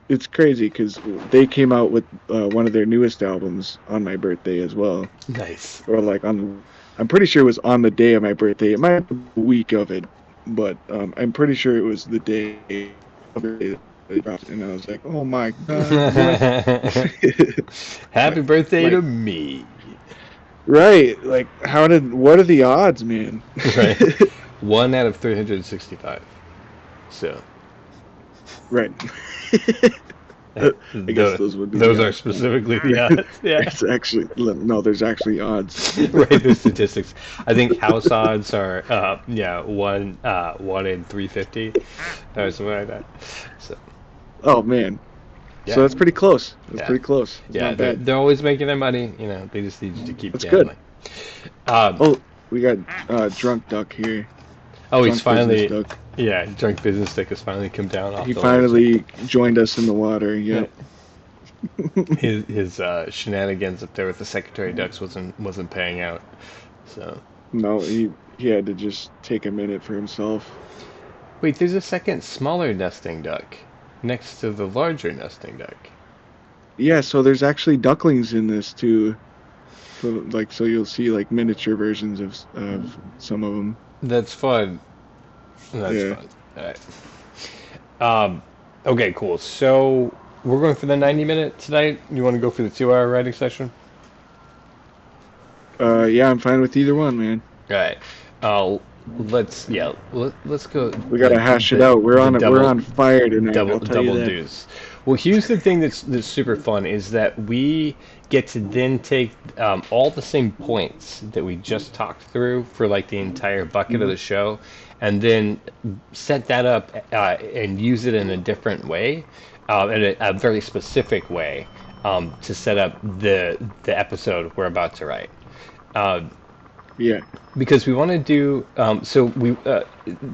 it's crazy because they came out with one of their newest albums on my birthday as well, Nice. or like I'm pretty sure it was on the day of my birthday. It might have been a week of it, but I'm pretty sure it was the day of it they dropped, and I was like, oh my god, what? Happy birthday to Like, me. right? Like, what are the odds, man? Right. 1 out of 365. So Right. uh, I guess tho- those would be those the are odds. specifically the odds. Yeah. It's actually no. There's actually odds. Right, the statistics. I think house odds are yeah, 1 in 350 or something like that. So Oh man. So yeah, that's pretty close. That's yeah, pretty close. It's yeah. not They're bad. they're always making their money. You know, they just need you to keep That's good. gambling. Um, Oh, we got drunk duck here. oh, he's Drunk business finally, duck. yeah, drunk business stick has finally come down off He the ledge. finally joined us in the water. Yeah. Yep. His shenanigans up there with the secretary ducks wasn't paying out. So No, he had to just take a minute for himself. wait, there's a second smaller nesting duck next to the larger nesting duck. Yeah. So there's actually ducklings in this too. So you'll see like miniature versions of some of them. That's fun. That's Yeah. fun. All right. Okay, cool. So we're going for the 90 minute tonight. You want to go for the 2 hour writing session? Yeah, I'm fine with either one, man. All right. Let's go We gotta hash it out. the We're on fire tonight. I'll tell you double that. deuce. Well, here's the thing that's super fun is that we get to then take all the same points that we just talked through for like the entire bucket of Mhm. the show, and then set that up and use it in a different way, in a very specific way, to set up the episode we're about to write. Uh, Yeah. because we want to do so we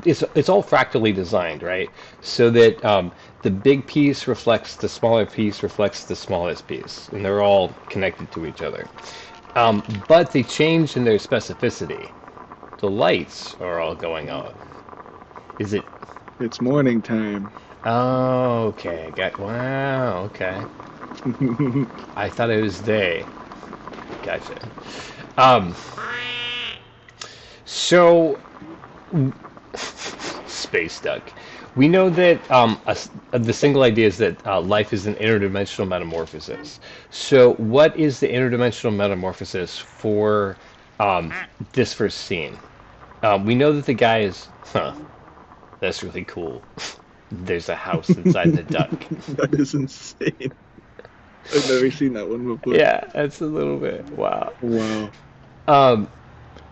it's all fractally designed, right? So that the big piece reflects the smaller piece reflects the smallest piece, and they're all connected to each other. But they change in their specificity. The lights are all going on. Is it? It's morning time. Oh, okay. Wow. Okay. I thought it was day. Gotcha. Um. So, space duck. We know that the single idea is that life is an interdimensional metamorphosis. So, what is the interdimensional metamorphosis for this first scene? We know that the guy is, that's really cool. There's a house inside the duck. That is insane. I've never seen that one before. Yeah, that's a little bit, wow. Wow. Um,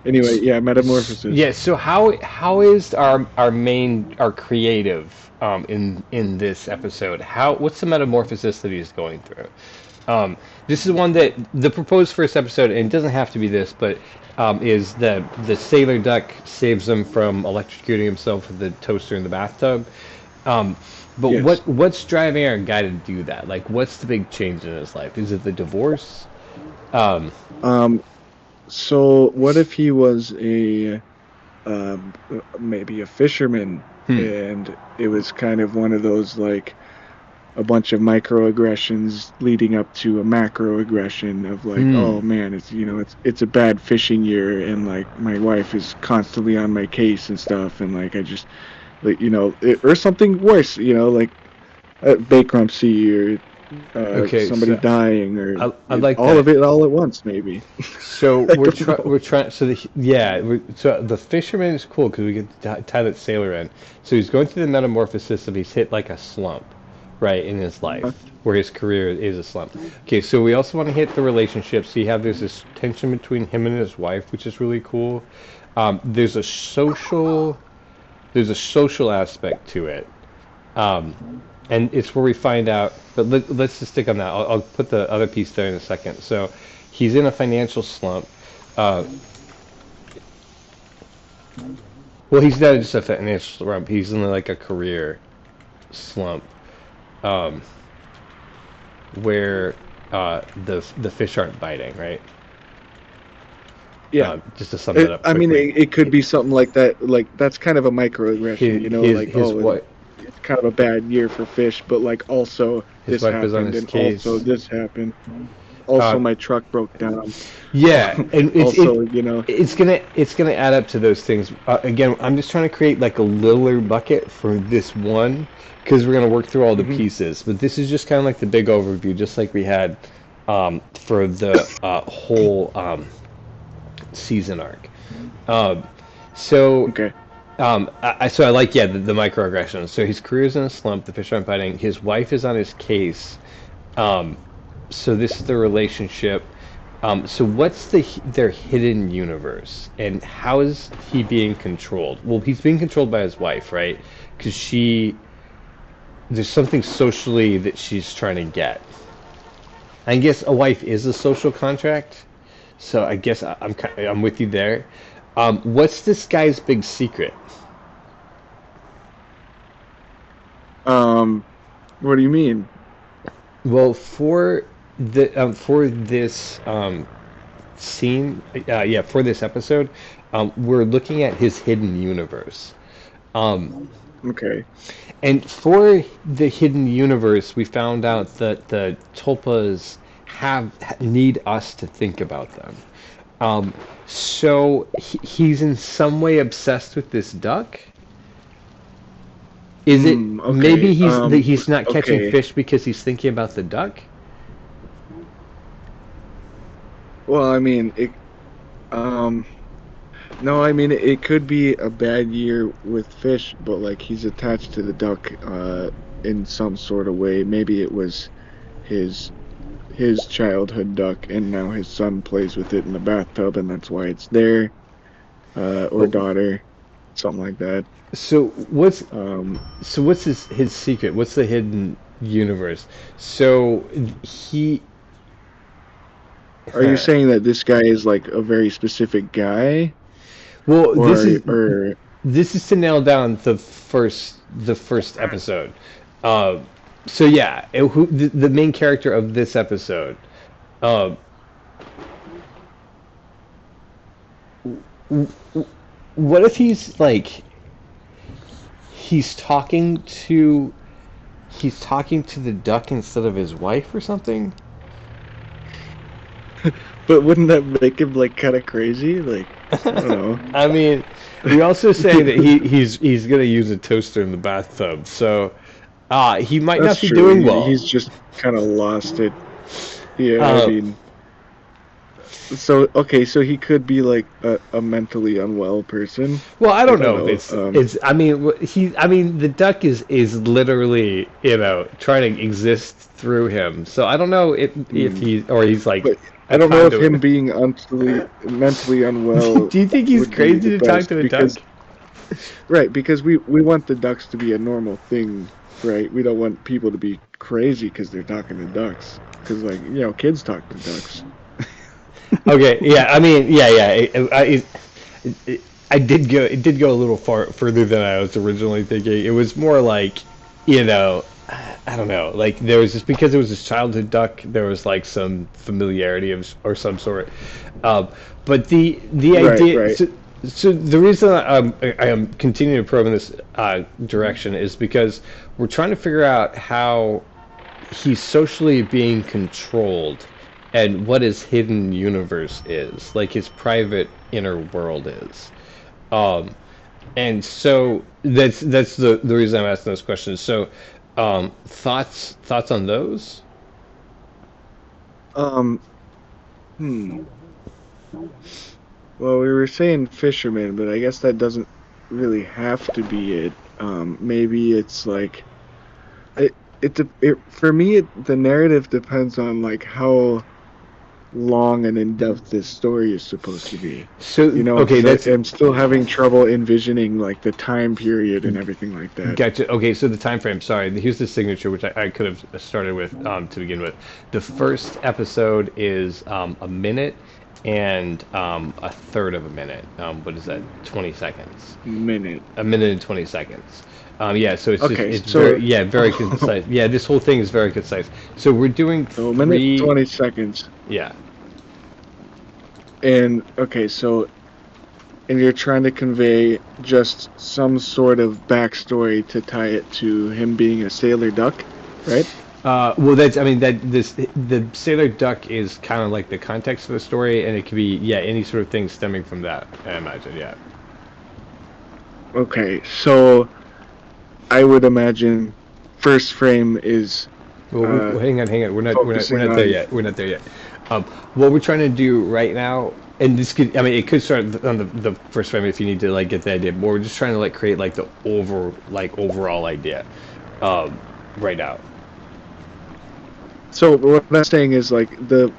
Anyway, yeah, metamorphosis. Yeah, so how is our creative in this episode? What's the metamorphosis that he's going through? This is one that the proposed first episode, and it doesn't have to be this, but is the sailor duck saves him from electrocuting himself with the toaster in the bathtub. But Yes. what's driving our guy to do that? Like, what's the big change in his life? Is it the divorce? Um, Um. So what if he was maybe a fisherman, hmm. and it was kind of one of those like a bunch of microaggressions leading up to a macroaggression of like, Hmm. oh man, it's a bad fishing year, and like my wife is constantly on my case and stuff, and like I just like or something worse, like bankruptcy or Okay, somebody so dying or I like all that. of it all at once maybe. So I don't know. we're trying. So so the fisherman is cool because we get to tie that sailor in. So he's going through the metamorphosis of he's hit like a slump, right, in his life, where his career is a slump. Okay, so we also want to hit the relationships. So there's this tension between him and his wife, which is really cool. There's a social aspect to it, um, and it's where we find out. But let's just stick on that. I'll put the other piece there in a second. So he's in a financial slump. Uh, well, he's not just a financial slump. He's in like a career slump, um, where the fish aren't biting, right? Yeah. Just to sum that up I mean, quickly. it could be something like that. Like that's kind of a microaggression, His like his what it's kind of a bad year for fish, but like also his this wife is on happened his and also case. this happened. Also, Uh, my truck broke down. yeah, and Also, it's gonna add up to those things. Again, I'm just trying to create like a littler bucket for this one because we're gonna work through all the mhm. pieces. But this is just kind of like the big overview, just like we had for the whole season arc. Um, so Okay. so I like, yeah, the microaggressions. So his career's in a slump. The fish aren't biting. His wife is on his case. Um, so this is the relationship. So what's their hidden universe, and how is he being controlled? Well, he's being controlled by his wife, right? Because there's something socially that she's trying to get. I guess a wife is a social contract. So I guess I'm with you there. What's this guy's big secret? Um, what do you mean? Well, for this scene, yeah, for this episode, we're looking at his hidden universe. Um, Okay. and for the hidden universe, we found out that the Tulpas need us to think about them. Um, so he's in some way obsessed with this duck. Is it Okay. maybe he's not catching Okay. fish because he's thinking about the duck? Well, I mean, um, no, I mean, it could be a bad year with fish, but like he's attached to the duck, in some sort of way. Maybe it was his his childhood duck, and now his son plays with it in the bathtub, and that's why it's there, or But daughter, something like that. so what's Um, so what's his secret? What's the hidden universe? So he are you saying that this guy is like a very specific guy, well, or this is to nail down the first episode. Uh, so yeah, the main character of this episode. Uh, w- w- what if he's like he's talking to he's talking to the duck instead of his wife or something? but wouldn't that make him like kind of crazy? Like, I don't I mean, we also say that he's gonna use a toaster in the bathtub, so he might That's not be true. doing well. He's just kind of lost it. Yeah, I Uh, mean, so okay, so he could be like a mentally unwell person. well, I I don't don't know if know. it's. I mean, I mean, the duck is literally trying to exist through him. So I don't know if Hmm. he's like But a I don't know if him conduit. being mentally unwell Do you think he's would be crazy the to talk best to a duck? because right, because we want the ducks to be a normal thing, right? We don't want people to be crazy because they're talking to ducks. Because like kids talk to ducks. Okay, yeah, I mean, yeah, yeah. I did go. It did go a little further than I was originally thinking. It was more like, you know, I don't know. Like there was just because it was his childhood duck, there was like some familiarity or some sort. Um, but the Right, idea. right. So the reason I am continuing to probe in this direction is because we're trying to figure out how he's socially being controlled and what his hidden universe is, like his private inner world is. Um, and so that's the reason I'm asking those questions. So, thoughts on those? Um. Hmm. Well, we were saying fisherman, but I guess that doesn't really have to be it. Maybe it's like it for me. The narrative depends on like how long and in-depth this story is supposed to be. So okay, Because that's I'm still having trouble envisioning like the time period and everything like that. gotcha. Okay, so the time frame. Sorry, here's the signature, which I could have started with to begin with. The first episode is a minute and a third of a minute. What is that? 20 seconds. Minute. A minute and 20 seconds. Yeah, so it's just Okay, it's so very concise. Yeah, this whole thing is very concise. So we're doing so a minute and three. 20 seconds. Yeah, And okay, so and you're trying to convey just some sort of backstory to tie it to him being a sailor duck, right? well, that's I mean that this the sailor duck is kind of like the context of the story, and it could be yeah any sort of thing stemming from that. I imagine, yeah. Okay, so I would imagine first frame is Well, uh, hang on, hang on. We're focusing not there on. yet. We're not there yet. What we're trying to do right now, and this could, I mean, it could start on the first frame if you need to like get the idea. But we're just trying to like create like the overall idea, um, right now. So what I'm saying is like the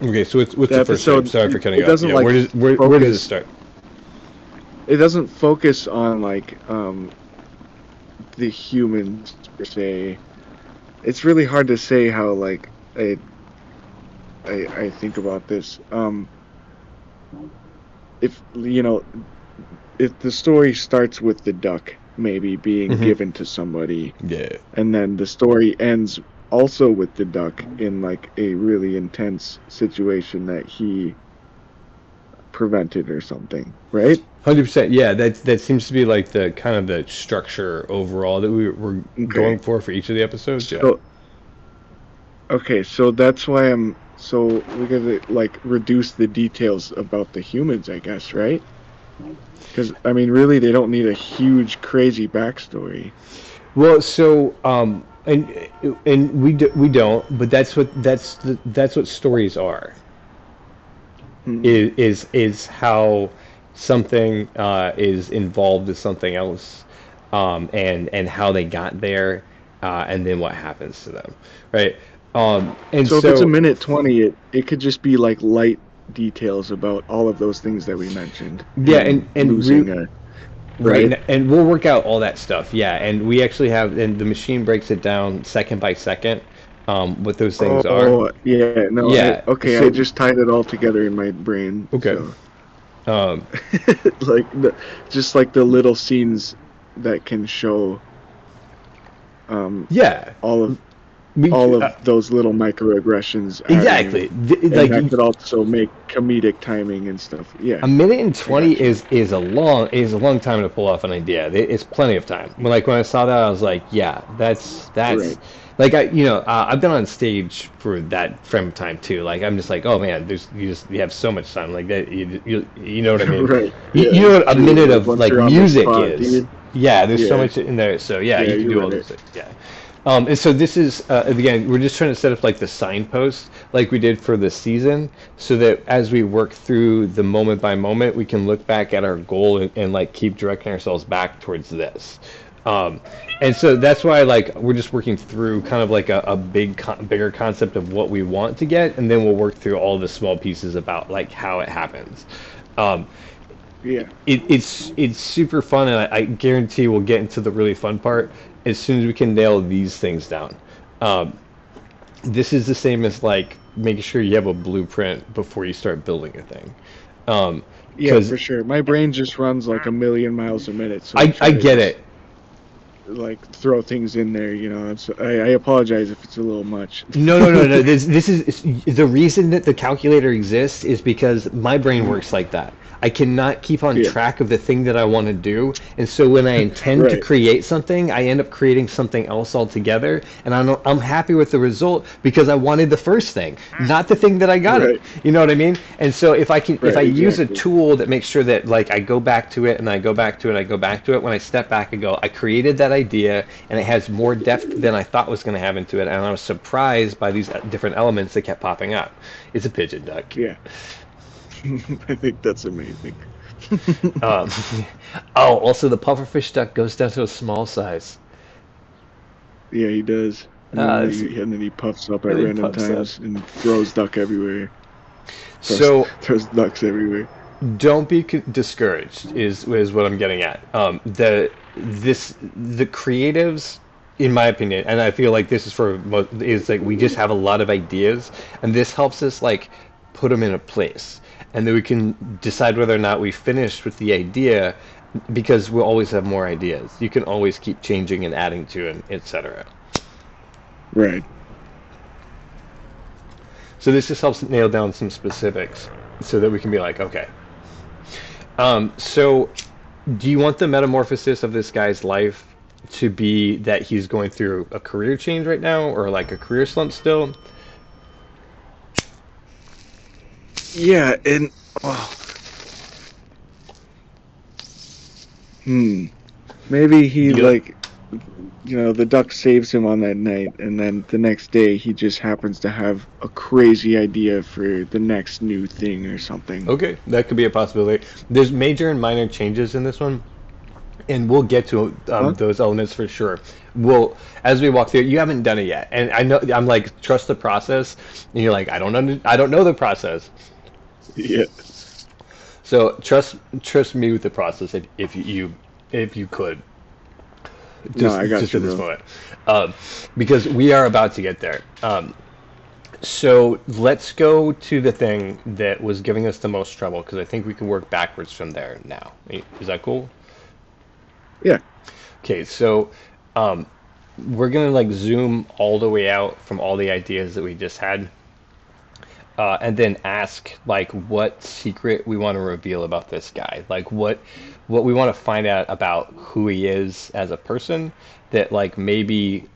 Okay, so what's the the first frame? episode Sorry for cutting it you off. doesn't Yeah, like where does it focus. start? It doesn't focus on like the humans per se. It's really hard to say how like I think about this. If if the story starts with the duck maybe being Hmm. given to somebody, Yeah. and then the story ends also with the duck in like a really intense situation that he prevented or something, right? 100%. Yeah, that seems to be like the kind of the structure overall that we're going Okay. for each of the episodes. Yeah. So okay, so that's why so we're gonna like reduce the details about the humans, I guess, right? Because I mean, really, they don't need a huge, crazy backstory. Well, so and we don't, but that's what stories are. Hmm. Is how something is involved with something else, and how they got there, and then what happens to them, right? And So if it's a so minute 20, it could just be like light details about all of those things that we mentioned. yeah, Him and losing a right, right. and we'll work out all that stuff. Yeah, and we actually have, and the machine breaks it down second by second, what those things are. Oh yeah, no, Yeah. okay, I So just tied it all together in my brain. okay. So Um, like just like the little scenes that can show um yeah. all of We all of those little microaggressions exactly. happening, and that Like could also make comedic timing and stuff. Yeah, a minute and I 20 got you. is a long time to pull off an idea. It's plenty of time. When I saw that, I was like, yeah, that's Right, like I've been on stage for that frame of time too. Like I'm just like, oh man, you have so much time like that. You know what I mean? right, You yeah, know what a true. minute Like of once like you're on the music spot, is. dude. Yeah, there's so Yeah, much in there. So yeah, yeah, you can do you're all right. those things. Yeah. And so this is again, we're just trying to set up like the signpost, like we did for the season, so that as we work through the moment by moment, we can look back at our goal and like keep directing ourselves back towards this. Um, and so that's why like we're just working through kind of like a bigger concept of what we want to get, and then we'll work through all the small pieces about like how it happens. Um, Yeah, it's super fun, and I guarantee we'll get into the really fun part as soon as we can nail these things down. Um, this is the same as like making sure you have a blueprint before you start building a thing. yeah, Because for sure. My brain just runs like a million miles a minute, so I I try to get just it. like throw things in there. I apologize if it's a little much. No, no, no, no. This is the reason that the calculator exists is because my brain works like that. I cannot keep on Yeah, track of the thing that I want to do, and so when I intend to right, create something, I end up creating something else altogether, and I'm happy with the result because I wanted the first thing, not the thing that I got it. right, You know what I mean? And so if I right, use a exactly. tool that makes sure that like I go back to it and I go back to it, I go back to it, when I step back and go, I created that idea and it has more depth than I thought was going to have into it, and I was surprised by these different elements that kept popping up. It's a pigeon duck. Yeah, I think that's amazing. Um, oh, also the pufferfish duck goes down to a small size. Yeah, he does. Uh, And then he puffs up at and he random puffs up. times and throws duck everywhere. So Throws ducks everywhere. don't be discouraged is what I'm getting at. The creatives, in my opinion, and I feel like this is is like we just have a lot of ideas, and this helps us like put them in a place, and then we can decide whether or not we finished with the idea, because we'll always have more ideas. You can always keep changing and adding to it, etc. Right. So this just helps nail down some specifics, so that we can be like, okay. So, do you want the metamorphosis of this guy's life to be that he's going through a career change right now, or like a career slump still? Yeah, and maybe he Yeah. like, the duck saves him on that night, and then the next day he just happens to have a crazy idea for the next new thing or something. Okay, that could be a possibility. There's major and minor changes in this one, and we'll get to Huh? those elements for sure. We'll, as we walk through it, you haven't done it yet, and I know I'm like, trust the process, and you're like, I don't know the process. Yeah. So trust me with the process if you could. No, I got Just you, at this bro. moment, because we are about to get there. So let's go to the thing that was giving us the most trouble, because I think we can work backwards from there now. Is that cool? Yeah. Okay, so we're gonna like zoom all the way out from all the ideas that we just had, and then ask like what secret we want to reveal about this guy, like what we want to find out about who he is as a person that like maybe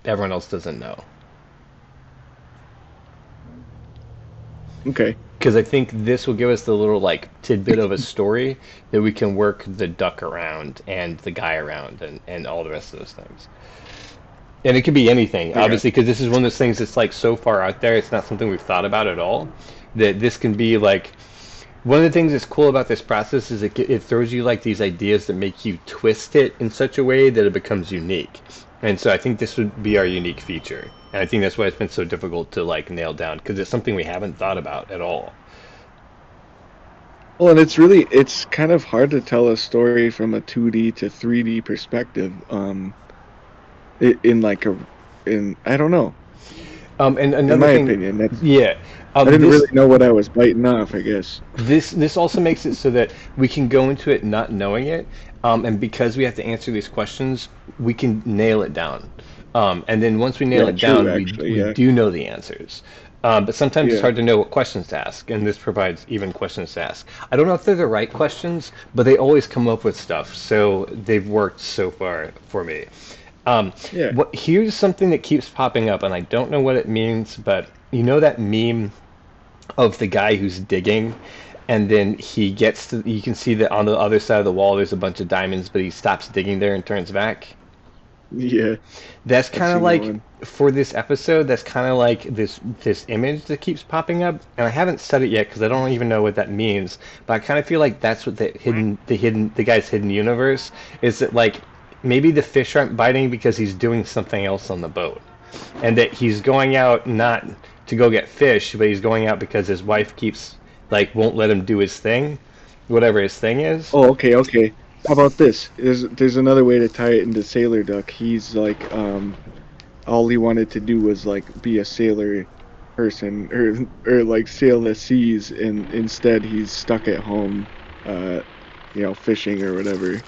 everyone else doesn't know. Okay. Because I think this will give us the little like tidbit of a story that we can work the duck around and the guy around and all the rest of those things. And it could be anything, Okay. obviously, because this is one of those things that's like so far out there, it's not something we've thought about at all. That this can be like one of the things that's cool about this process is it throws you like these ideas that make you twist it in such a way that it becomes unique. And so I think this would be our unique feature. And I think that's why it's been so difficult to like nail down, because it's something we haven't thought about at all. Well, and it's kind of hard to tell a story from a 2D to 3D perspective. In like I don't know. And In another my thing, opinion, yeah, I didn't this really know what I was biting off, I guess. this also makes it so that we can go into it not knowing it, and because we have to answer these questions, we can nail it down. And then once we nail Yeah, it true, down, actually, we yeah. do know the answers. But sometimes it's Yeah. hard to know what questions to ask, and this provides even questions to ask. I don't know if they're the right questions, but they always come up with stuff, so they've worked so far for me. Yeah. Here's something that keeps popping up, and I don't know what it means, but you know that meme of the guy who's digging, and then he gets to, you can see that on the other side of the wall there's a bunch of diamonds, but he stops digging there and turns back. Yeah. That's I've kind of seen that like one. for this episode. That's kind of like this image that keeps popping up, and I haven't said it yet because I don't even know what that means. But I kind of feel like that's what the guy's hidden universe is. That like maybe the fish aren't biting because he's doing something else on the boat, and that he's going out not to go get fish, but he's going out because his wife keeps like won't let him do his thing, whatever his thing is. Oh, okay, okay. How about this? There's another way to tie it into Sailor Duck. He's like, all he wanted to do was like be a sailor person or like sail the seas, and instead he's stuck at home, fishing or whatever.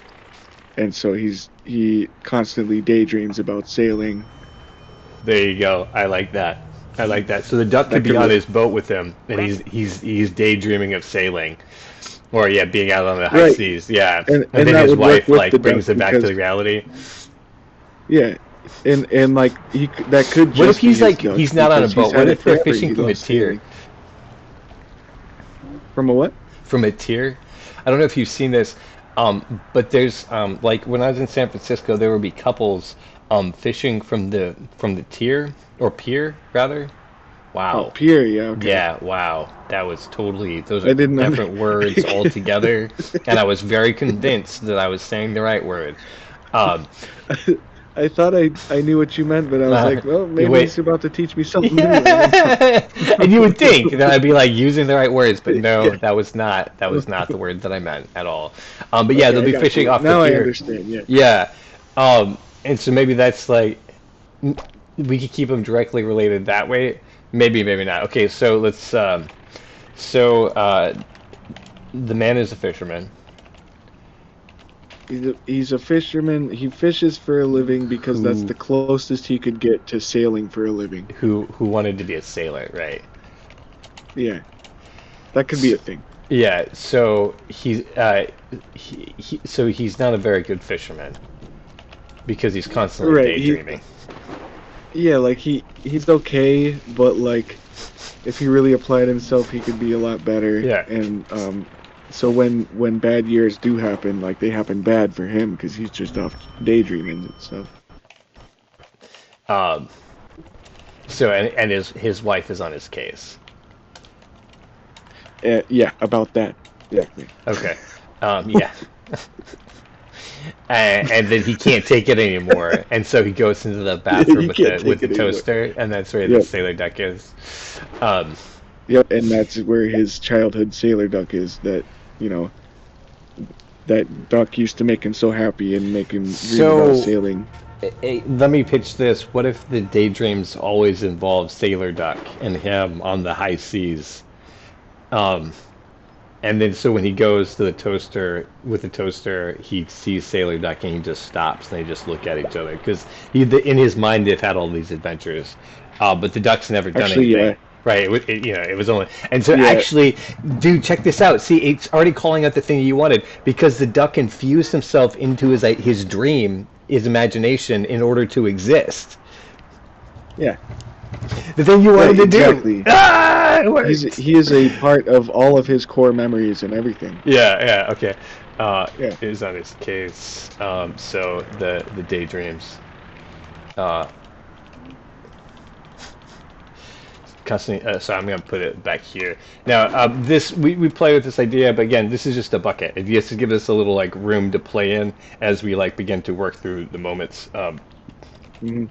And so he constantly daydreams about sailing. There you go. I like that. I like that. So the duck could That be could on work. his boat with him, and he's daydreaming of sailing, or yeah, being out on the high Right. seas. Yeah, And then that his would work wife with like the brings duck him back to because the reality. yeah, and like that could What if just be he's his like duck he's not on a because he's boat? What had if it they're forever. fishing He from a loves tier? sailing. From a what? From a tier. I don't know if you've seen this, but there's like when I was in San Francisco, there would be couples fishing from the tier or pier rather. Oh, Wow. pier. Yeah. Okay. Yeah, wow. That was totally, those I are didn't. different words altogether. And I was very convinced that I was saying the right word. Um, I thought I knew what you meant, but I was like, well, maybe wait. he's about to teach me something new. I don't know. And you would think that I'd be like using the right words, but no, Yeah. that was not the word that I meant at all. But yeah, Okay, they'll I be got fishing you. off the Now I pier. understand. Yeah. Yeah. And so maybe that's like we could keep them directly related that way. Maybe, maybe not. Okay, so let's so the man is a fisherman He's a fisherman. He fishes for a living because that's who the closest he could get to sailing for a living. who wanted to be a sailor, right? Yeah, that could be a thing. Yeah, so so he's not a very good fisherman because he's constantly Right. daydreaming. Yeah, like he's okay, but like if he really applied himself, he could be a lot better. Yeah. And so when bad years do happen, like they happen bad for him because he's just off daydreaming and stuff. Um, so and his wife is on his case. Yeah, about that. Exactly. Okay. Yeah. And then he can't take it anymore, and so he goes into the bathroom He with can't the take it anymore. toaster, and that's where the Yep. sailor duck is. Um, Yep, and that's where his childhood sailor duck is. That that duck used to make him so happy and make him dream So- about sailing. Let me pitch this. What if the daydreams always involve Sailor Duck and him on the high seas? Um, and then so when he goes to the toaster with the toaster, he sees Sailor Duck and he just stops and they just look at each other because in his mind they've had all these adventures, but the duck's never done Actually, anything. yeah. Right, it was only, and so Yeah. actually, dude, check this out. See, it's already calling out the thing you wanted because the duck infused himself into his dream, his imagination, in order to exist. Yeah. The thing you wanted Right, to exactly. do. Ah, it worked. He is a part of all of his core memories and everything. Yeah, okay. Yeah. Is on his case. So the daydreams. Constantly, so I'm going to put it back here. Now, this we play with this idea, but again, this is just a bucket. It just to give us a little like room to play in as we like begin to work through the moments Mhm.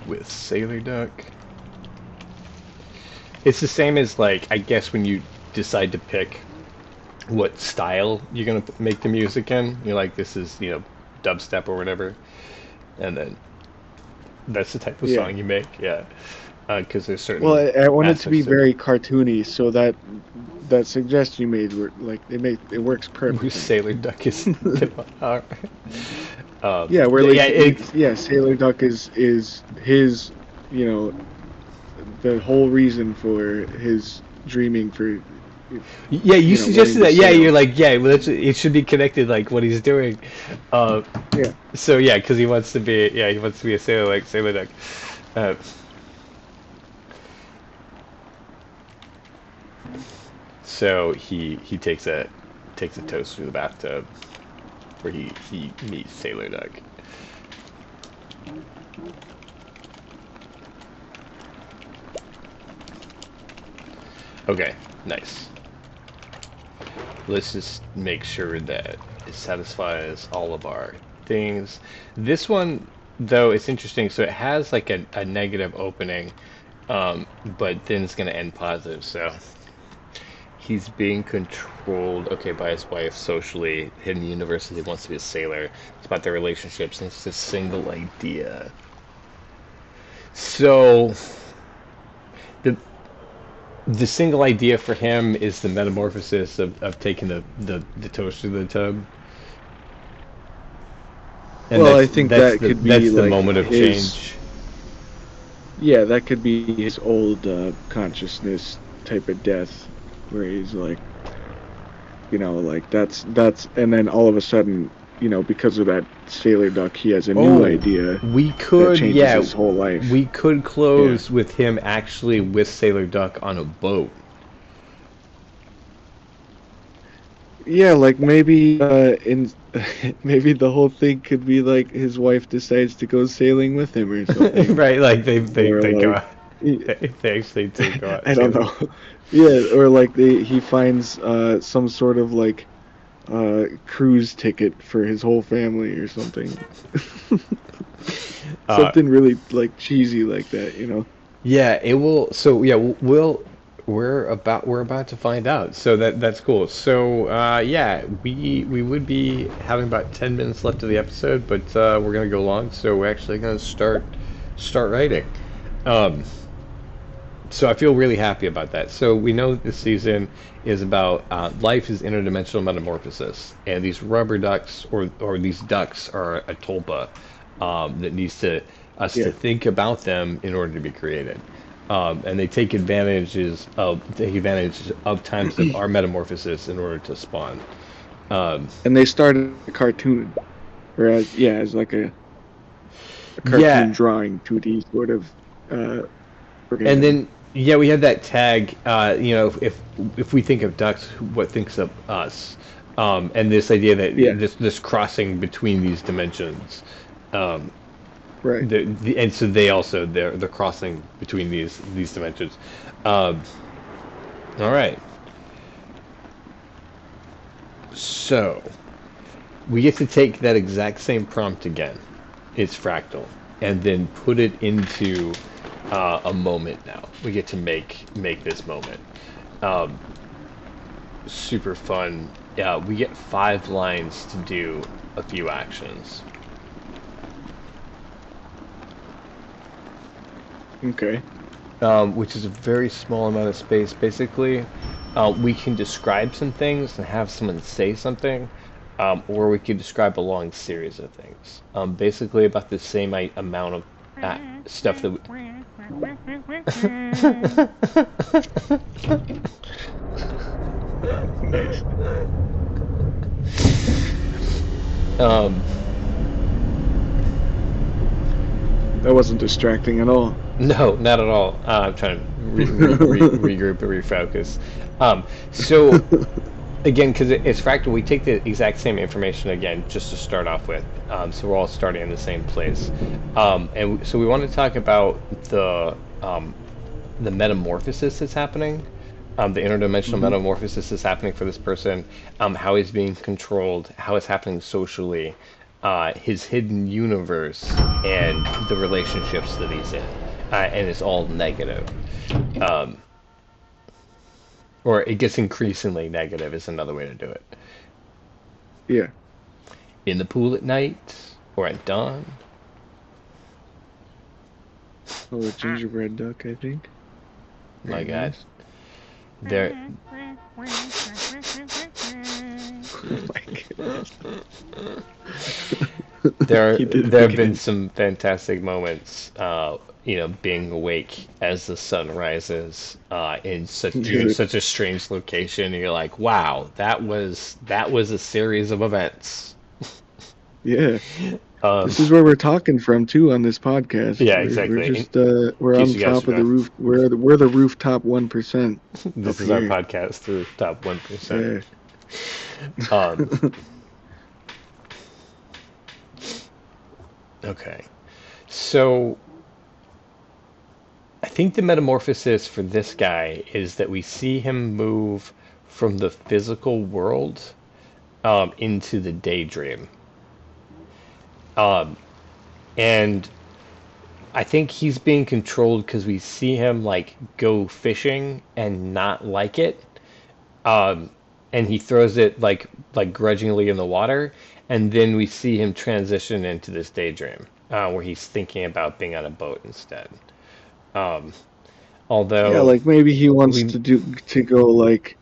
with Sailor Duck. It's the same as like I guess when you decide to pick what style you're going to make the music in. You're like, this is dubstep or whatever, and then that's the type of Yeah. song you make. Yeah, because there's certain. Well, I want it to be aspects of very cartoony, so that suggestion you made, like it works Who perfectly. Sailor Duck is. Yeah, where like yeah, Sailor Duck is his, the whole reason for his dreaming for. yeah. You suggested wanting that. to Yeah, sail. you're like, yeah. Well, it should be connected, like what he's doing. Yeah. So yeah, because he wants to be. Yeah, he wants to be a sailor like Sailor Duck. So he takes a toast through the bathtub, where he meets Sailor Duck. Okay, nice. Let's just make sure that it satisfies all of our things. This one, though, it's interesting. So it has like a negative opening, but then it's going to end positive. So he's being controlled, okay, by his wife socially. In the university, he wants to be a sailor. It's about their relationships, and it's a single idea. So the single idea for him is the metamorphosis of taking the toast to the tub. And Well, I think that could be that's the like moment of his- change. Yeah, that could be his old consciousness type of death, where he's like, like that's, and then all of a sudden, because of that Sailor Duck, he has a new idea We that could, changes yeah, his whole life. we could close with him actually with Sailor Duck on a boat. Yeah, like maybe maybe the whole thing could be like his wife decides to go sailing with him or something. Right, like they Or, go like, out. They actually do go out. I don't know. Yeah, or like he finds some sort of like cruise ticket for his whole family or something. Uh, Something really like cheesy like that, you know? yeah, it will. So yeah, we're about to find out. So that's cool. So yeah, we would be having about 10 minutes left of the episode, but we're gonna go long. So we're actually gonna start writing. Um, so I feel really happy about that. So we know this season is about life is interdimensional metamorphosis, and these rubber ducks or these ducks are a tulpa that needs to us to Yeah. think about them in order to be created. And they take advantage of times of our metamorphosis in order to spawn. Um, And they started a cartoon, or as like a cartoon yeah, drawing 2D sort of uh, and organism. then yeah, we had that tag. If we think of ducks, what thinks of us? And this idea that Yeah, this crossing between these dimensions. Um, right. and so they also they're crossing between these dimensions. Um, all right, so we get to take that exact same prompt again. It's fractal, and then put it into a moment. Now we get to make this moment. Um, super fun. Yeah, we get 5 lines to do a few actions. Okay. Which is a very small amount of space. Basically, we can describe some things and have someone say something, or we could describe a long series of things. Basically, about the same amount of stuff that. Nice. um, That wasn't distracting at all. no, not at all. I'm trying to regroup and refocus. So again, because it's fractal, we take the exact same information again just to start off with. So we're all starting in the same place. So we want to talk about the metamorphosis that's happening, the interdimensional Hmm. metamorphosis that's happening for this person, how he's being controlled, how it's happening socially, his hidden universe, and the relationships that he's in. And it's all negative. Um, or it gets increasingly negative is another way to do it. Yeah. In the pool at night or at dawn. Oh, a gingerbread duck, I think. My Very God, nice. there, Oh my goodness. there, He did it there have been again. some fantastic moments. Being awake as the sun rises in such you're in Dude, such a strange location, and you're like, wow, that was a series of events. yeah. Um, This is where we're talking from too on this podcast. yeah, We're exactly. In just we're case on you guys top of the forgot, roof. We're the rooftop 1% this up is our here. podcast through top 1%. Yeah. Um, okay, so I think the metamorphosis for this guy is that we see him move from the physical world into the daydream. Um, and I think he's being controlled because we see him like go fishing and not like it. Um, and he throws it like grudgingly in the water. And then we see him transition into this daydream where he's thinking about being on a boat instead. Um, Yeah, although like maybe he wants we, to go like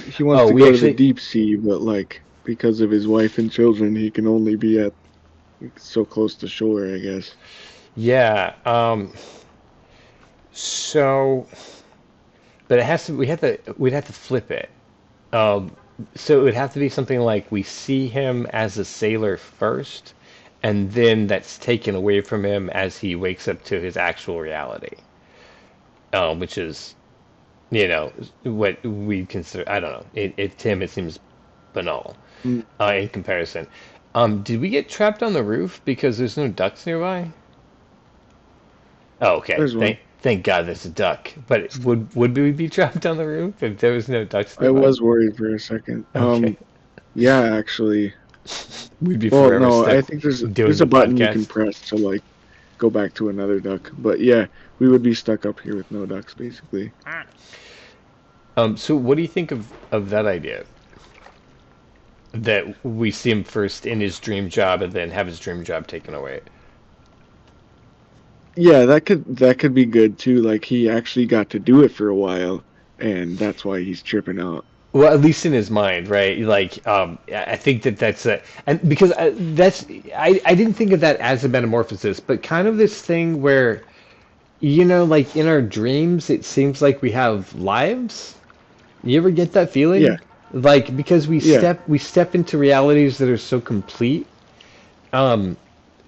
he wants oh, to we go to the actually, deep sea, but like because of his wife and children, he can only be at so close to shore, I guess. yeah. So, but it has to, we'd have to flip it. Um, so it would have to be something like we see him as a sailor first, and then that's taken away from him as he wakes up to his actual reality, which is, what we consider. I don't know. To him, it seems banal Mm, in comparison. Did we get trapped on the roof because there's no ducks nearby? Oh, okay. there's one. Thank God there's a duck. But would we be trapped on the roof if there was no ducks I nearby? was worried for a second. Okay. Yeah, actually. We'd be Well, forever no, stuck I think doing there's a the button you can podcast. press to like go back to another duck. But yeah, we would be stuck up here with no ducks, basically. So what do you think of that idea? That we see him first in his dream job and then have his dream job taken away. Yeah, that could be good too. Like he actually got to do it for a while, and that's why he's tripping out. Well, at least in his mind, right? Like, I think that that's a, and because I didn't think of that as a metamorphosis, but kind of this thing where, like in our dreams, it seems like we have lives. You ever get that Yeah, feeling? Like because yeah, we step into realities that are so complete, um,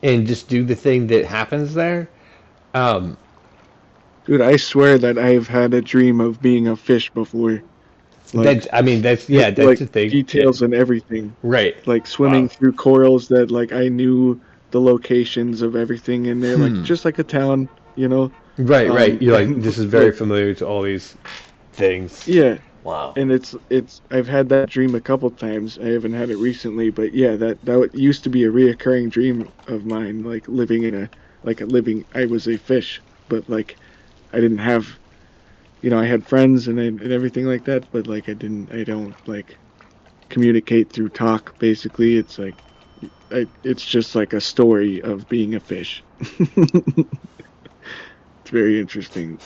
and just do the thing that happens there. Um, dude, I swear that I've had a dream of being a fish before. that Like, I mean, that's like the thing. Yeah, details and everything. right. Like Wow. swimming through corals that like I knew the locations of everything in there, like Hmm. just like a town, you know. Right, right. You're like, And this is very like familiar to all these things. yeah, Wow. and it's I've had that dream a couple times. I haven't had it recently, but yeah, that used to be a reoccurring dream of mine, like living in a like a living. I was a fish, but like I didn't have, I had friends and everything like that, but like I don't like communicate through talk. Basically, it's like it's just like a story of being a fish. It's very interesting.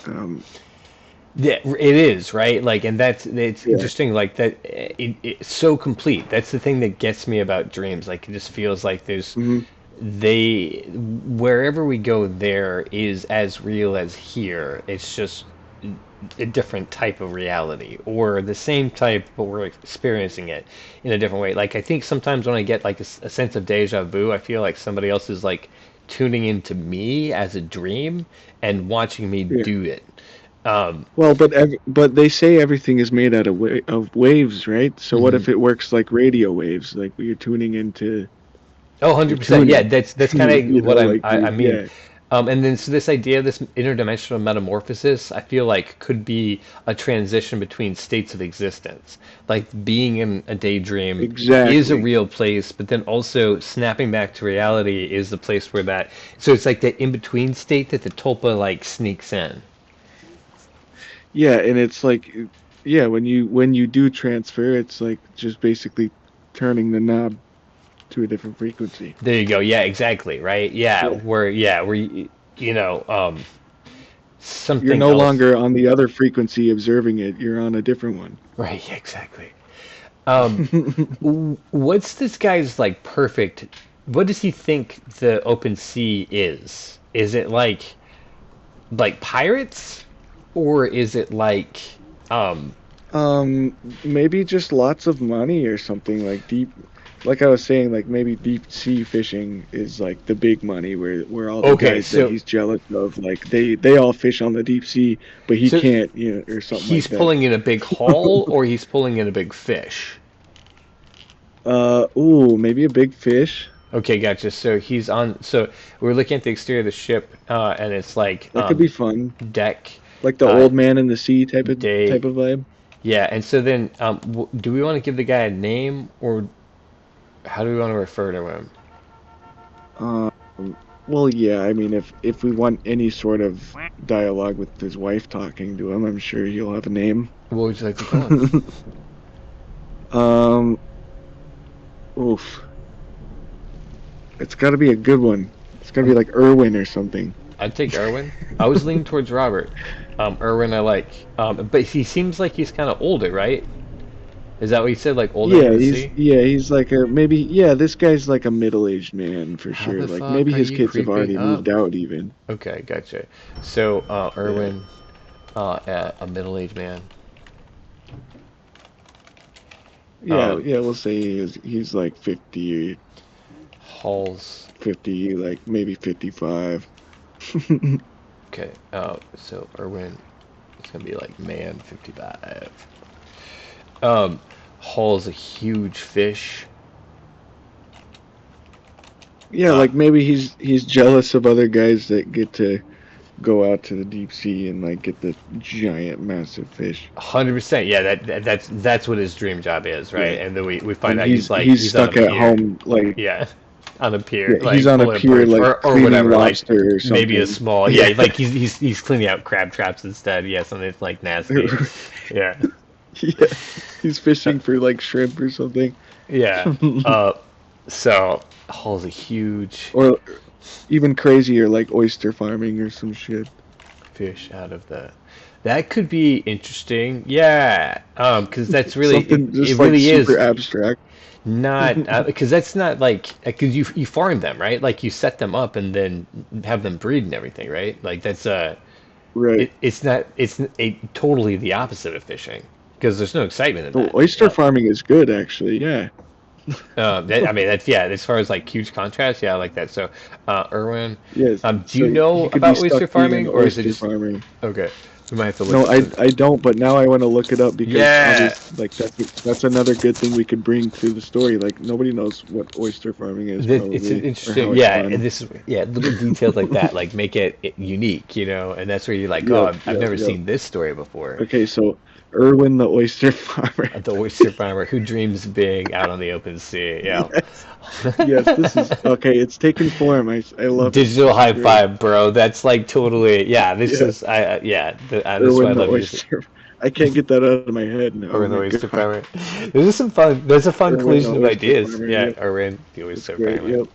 Yeah, it is, right? Like, and it's Yeah. interesting, like that it's so complete. That's the thing that gets me about dreams. Like, it just feels like Hmm. they, wherever we go, there is as real as here. It's just a different type of reality, or the same type, but we're experiencing it in a different way. Like, I think sometimes when I get like a sense of deja vu, I feel like somebody else is like tuning into me as a dream and watching me Yeah. do it. Um, Well, but they say everything is made out of waves, right? So what mhm. if it works like radio waves? Like you're tuning into Oh, you're 100%. Yeah, tuning. that's kind of what Like I you mean. yeah. And then so this idea, this interdimensional metamorphosis, I feel like could be a transition between states of existence. Like being in a daydream is a Exactly. real place, but then also snapping back to reality is the place where that. So it's like the in-between state that the tulpa like sneaks in. Yeah, and it's like yeah, when you do transfer, it's like just basically turning the knob to a different frequency. There you go. Yeah, exactly. Right. Yeah. Where you know You're something no else. longer on the other frequency observing it. You're on a different one. Right. Yeah, exactly. Um, what's this guy's like perfect? What does he think the open sea is? Is it like pirates, or is it um Maybe just lots of money or something like like I was saying, like maybe deep sea fishing is like the big money where all the okay, guys that so he's jealous of, like they all fish on the deep sea, but he so can't, or something he's like that. pulling in a big haul or he's pulling in a big fish? Ooh, maybe a big fish. Okay, gotcha. So he's on. So we're looking at the exterior of the ship, and it's like That could be fun. deck, Like the uh, old man in the sea type day. of vibe. Yeah, and so then, do we want to give the guy a name, or how do we want to refer to him? Um, well, yeah, I mean, if we want any sort of dialogue with his wife talking to him, I'm sure he'll have a name. What would you like to call him? um, oof, it's got to be a good one. It's got to be Um, like Irwin or something. I'd take Erwin. I was leaning towards Robert. Erwin, I like. But he seems like he's kind of older, right? Is that what you said? Like older in Yeah, the sea? he's like a maybe yeah, this guy's like a middle-aged man for How sure. the Like fuck maybe are his you kids have creeping already up? moved out even. Okay, gotcha. So, Yeah. Erwin, a middle-aged man. Yeah, Um, yeah, we'll say he's like 50, Halls. 50, like maybe 55. Okay. So Erwin, it's gonna be like man 55. Um, Hall's a huge fish. Yeah, Uh, like maybe he's jealous of other guys that get to go out to the deep sea and like get the giant, massive fish. 100%. Yeah, that's what his dream job is, right? Yeah, And then we find and out he's he's on a stuck at pier. home like Yeah, on a pier, yeah, he's like on a pulling a pier perch like or cleaning whatever, like lobster or maybe a something. small, yeah, Yeah. like he's cleaning out crab traps instead. Yeah, something like nasty. Yeah, Yeah, he's fishing for like shrimp or something. yeah. Uh, so Hall's a huge Or even crazier, like oyster farming or some shit. fish out of the. That could be interesting. Yeah, because that's really Something it just like really super is. abstract. Not because that's not like because you farm them, right? Like you set them up and then have them breed and everything, right? Like that's Right. it's not totally the opposite of fishing because there's no excitement in Oh, that. oyster farming is good, actually. Yeah. I mean that's yeah. As far as like huge contrast, yeah, I like that. So, Erwin, Yes. do you So know you could be about oyster stuck being an farming or is it oyster just farmer. okay? We might have to look No, into. I don't, but now I want to look it up because Yeah, obviously, like that's another good thing we could bring to the story. Like nobody knows what oyster farming is It's an probably or interesting, how it's yeah, and done. this is, yeah, little details like that, like make it unique, and that's where you're like, oh, Yep, I've yep, never yep. seen this story before. Okay, so Irwin the oyster farmer. The oyster farmer who dreams of being out on the open sea. Yeah. Yes, yes, this is okay. It's taken form. I love it. Digital This is high great. five, bro. That's like totally, yeah. This Yeah, is, yeah. This is why I Irwin the love music. oyster. I can't get that out of my head now. Oh Or the my oyster god, farmer. This is some fun. There's a fun Irwin the collision of oyster ideas. farmer. Yeah, Yep, or the that's oyster great. farmer. Yep.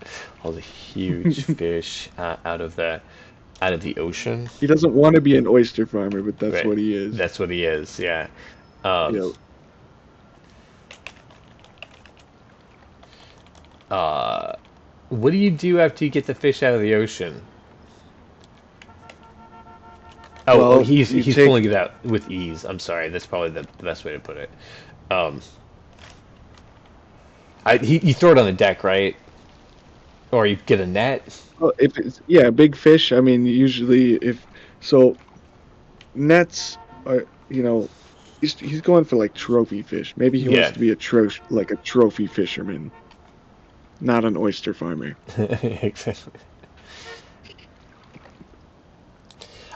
All the huge fish out of the ocean. He doesn't want to be an oyster farmer, but that's Right. what he is. That's what he is. Yeah. Um, Yep. uh, what do you do after you get the fish out of the ocean? Oh, Well, he's you he's take. pulling it out with ease. I'm sorry. That's probably the best way to put it. Um, you throw it on the deck, right? Or you get a net. Oh, if it's yeah, big fish. I mean, usually if so, nets are he's going for like trophy fish. Maybe he wants Yeah. to be a trophy fisherman, not an oyster farmer. Exactly.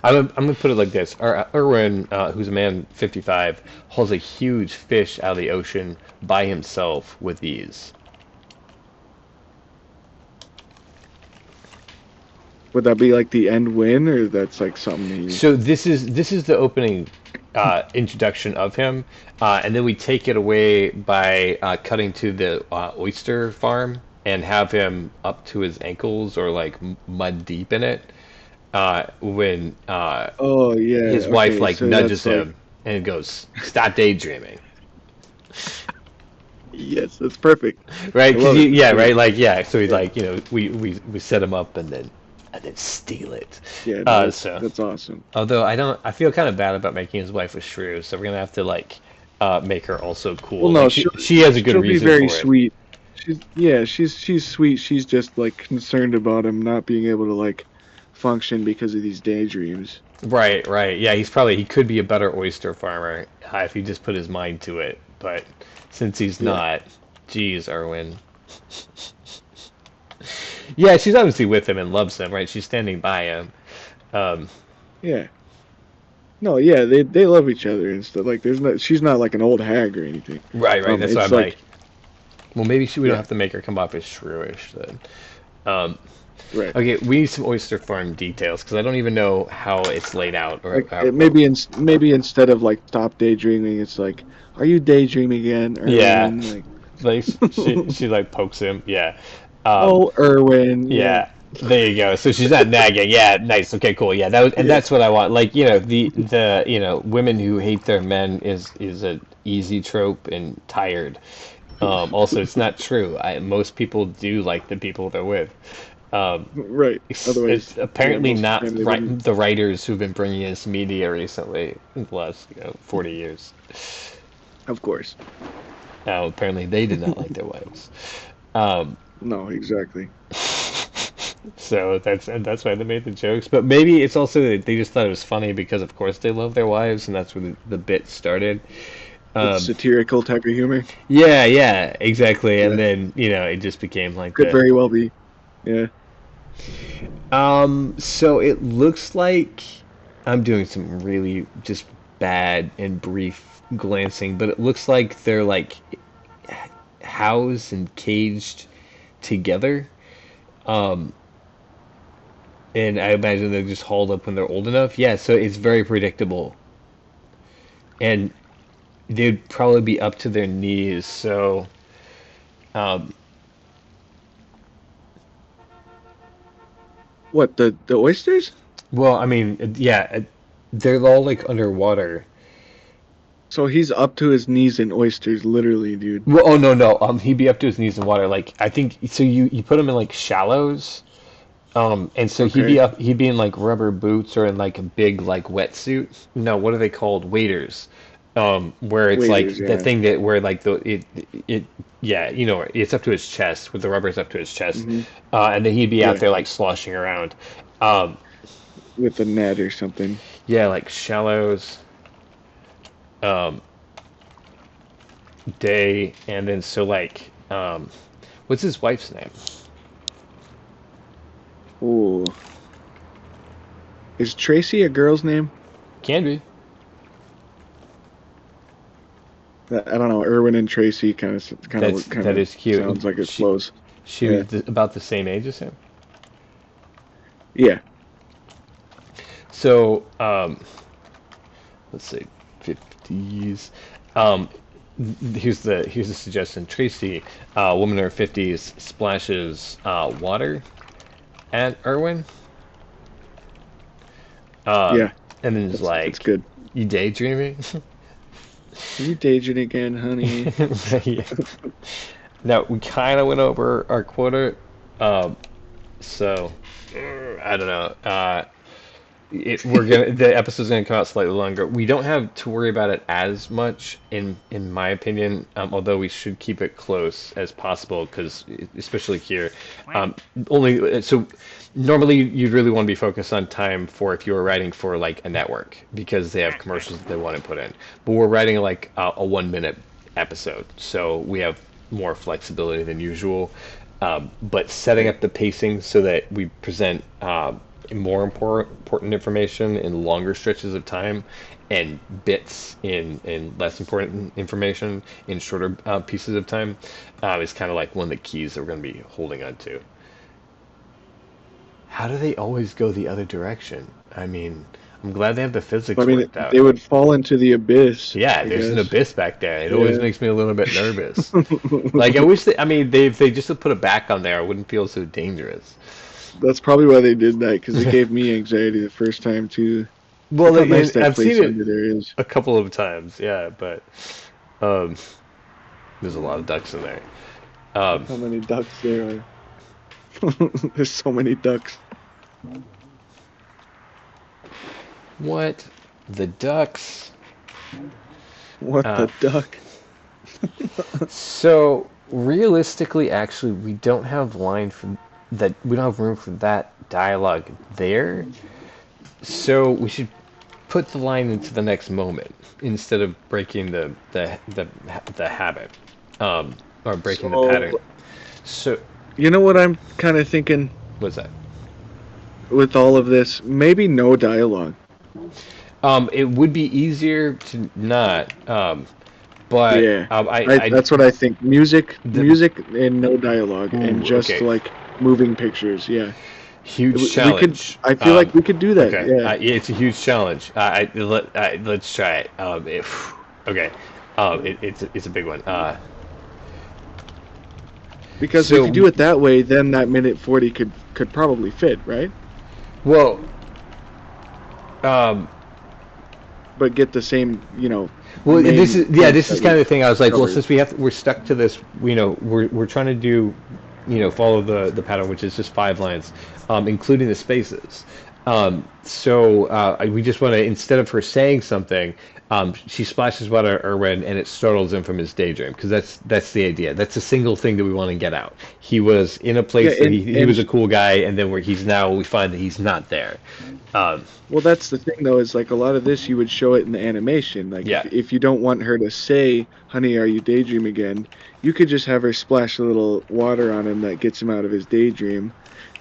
I'm gonna put it like this: Erwin, who's a man 55, hauls a huge fish out of the ocean by himself with ease. Would that be like the end win, or that's like something he? So this is the opening introduction of him, and then we take it away by cutting to the oyster farm and have him up to his ankles or like mud deep in it when Oh yeah. his wife Okay, like so nudges that's like him and goes, "Stop daydreaming." yes, that's perfect. Right? I Because love it. yeah, Yeah, right, like yeah. So he's yeah, like, we set him up and then steal it. yeah. No, So that's awesome. although I feel kind of bad about making his wife a shrew, so we're gonna have to like make her also Well, cool. no, Like she has a good she'll be reason very for it. sweet. She's sweet. She's just like concerned about him not being able to like function because of these daydreams. Right, right. Yeah, he could be a better oyster farmer if he just put his mind to it. But since he's Yeah, not, geez, Erwin. Yeah, she's obviously with him and loves him, right? She's standing by him. Um, yeah. No, yeah, they love each other and stuff. Like there's not she's not like an old hag or anything. right, right. That's why It's I'm like, like well, maybe we don't yeah, have to make her come off as shrewish then. Um, right. okay, we need some oyster farm details because I don't even know how it's laid out or Like how. maybe instead of like stop daydreaming, it's like, are you daydreaming again, Yeah, Erwin? Like, like she like pokes him. Yeah. Um, oh, Erwin, yeah, Yeah, there you go. So she's not nagging. Yeah, nice. Okay, cool. Yeah, and yeah, that's what I want. Like, the women who hate their men is a easy trope and tired. Also, it's not true. Most people do like the people they're with. Um, right. it's Otherwise, yeah, apparently most of the not time they wouldn't. the writers who've been bringing us media recently in the last 40 years. Of course. Apparently they did not like their wives. Um, No, exactly. So that's why they made the jokes. But maybe it's also that they just thought it was funny because of course they love their wives and that's where the bit started. It's Um, satirical type of humor. yeah, yeah, exactly. And Yeah, then, it just became like could the very well be. Yeah. So it looks like I'm doing some really just bad and brief glancing, but it looks like they're like housed and caged together. Um, and I imagine they're just hauled up when they're old enough. Yeah, so it's very predictable. And they'd probably be up to their knees, so um, What, the oysters? well, I mean, yeah, they're all like underwater. So he's up to his knees in oysters, literally, dude. Well, oh no, no, he'd be up to his knees in water. Like I think so. You put him in like shallows, and so Okay. he'd be in like rubber boots or in like a big like wetsuit. No, what are they called? Waders. Where it's like Waiters, the yeah. thing that where like it yeah, it's up to his chest with the rubbers up to his chest, Hmm. and then he'd be out Yeah, there like sloshing around. Um, with a net or something. yeah, like shallows, um, day, and then so like what's his wife's name? Oh, is Tracy a girl's name? Can be. I don't know. Irwin and Tracy kind That of is cute. And sounds like it flows. she Yeah, was about the same age as him. yeah, So let's say 50s. Um, here's the suggestion. Tracy, woman in her 50s, splashes water at Irwin, um, yeah. and then is That's like, good. "You daydreaming?" You daydreaming again, honey? Yeah. Now we kind of went over our quota, um, so I don't know. The episode's gonna come out slightly longer. We don't have to worry about it as much, in my opinion. Although we should keep it close as possible, because especially here, only so normally you'd really want to be focused on time for if you were writing for like a network because they have commercials that they want to put in. But we're writing like a 1 minute episode, so we have more flexibility than usual. But setting Right. up the pacing so that we present more important information in longer stretches of time and bits in less important information in shorter pieces of time is kind of like one of the keys that we're going to be holding on to. How do they always go the other direction? I mean, I'm glad they have the I physics mean, worked out. they would fall into the abyss, Yeah, I there's an guess. abyss back there. It always Yeah. makes me a little bit nervous. Like I wish I mean, if they just put a back on there, I wouldn't feel so dangerous. That's probably why they did that, because it gave me anxiety the first time too. Well, Look how nice that I've place seen it under there is. a couple of times, yeah, but um, there's a lot of ducks in there. Look Um, how many ducks there are. There's so many ducks. what? The ducks? What Uh, the duck? so realistically, actually, we don't have line for that. We don't have room for that dialogue there. So we should put the line into the next moment instead of breaking the habit, or breaking the pattern. So, So you know what I'm kind of thinking what's that? with all of this? Maybe no dialogue. It would be easier to not, but Yeah. I That's what I think. the Music and no dialogue and ooh, just okay, like moving pictures. Yeah. huge We could, challenge. I feel like we could do that. Okay, Yeah. yeah, it's a huge challenge. Let's try it. Okay, it's a big one. Because if you do So it that way, then that minute 40 could probably fit, right? well, um, But get the same, well, this main is yeah, points this is that kind we of the thing. I was like, well, covered. since we're stuck to this, we're trying to do, follow the pattern, which is just 5 lines, including the spaces. So we just want to instead of her saying something, she splashes water at Irwin, and it startles him from his daydream because that's the idea. That's a single thing that we want to get out. He was in a Yeah, place that he and was a cool guy, and then where he's now, we find that he's not there. Um, well, that's the thing though, is like a lot of this you would show it in the animation. Like yeah. if you don't want her to say, "Honey, are you daydream again?" You could just have her splash a little water on him that gets him out of his daydream,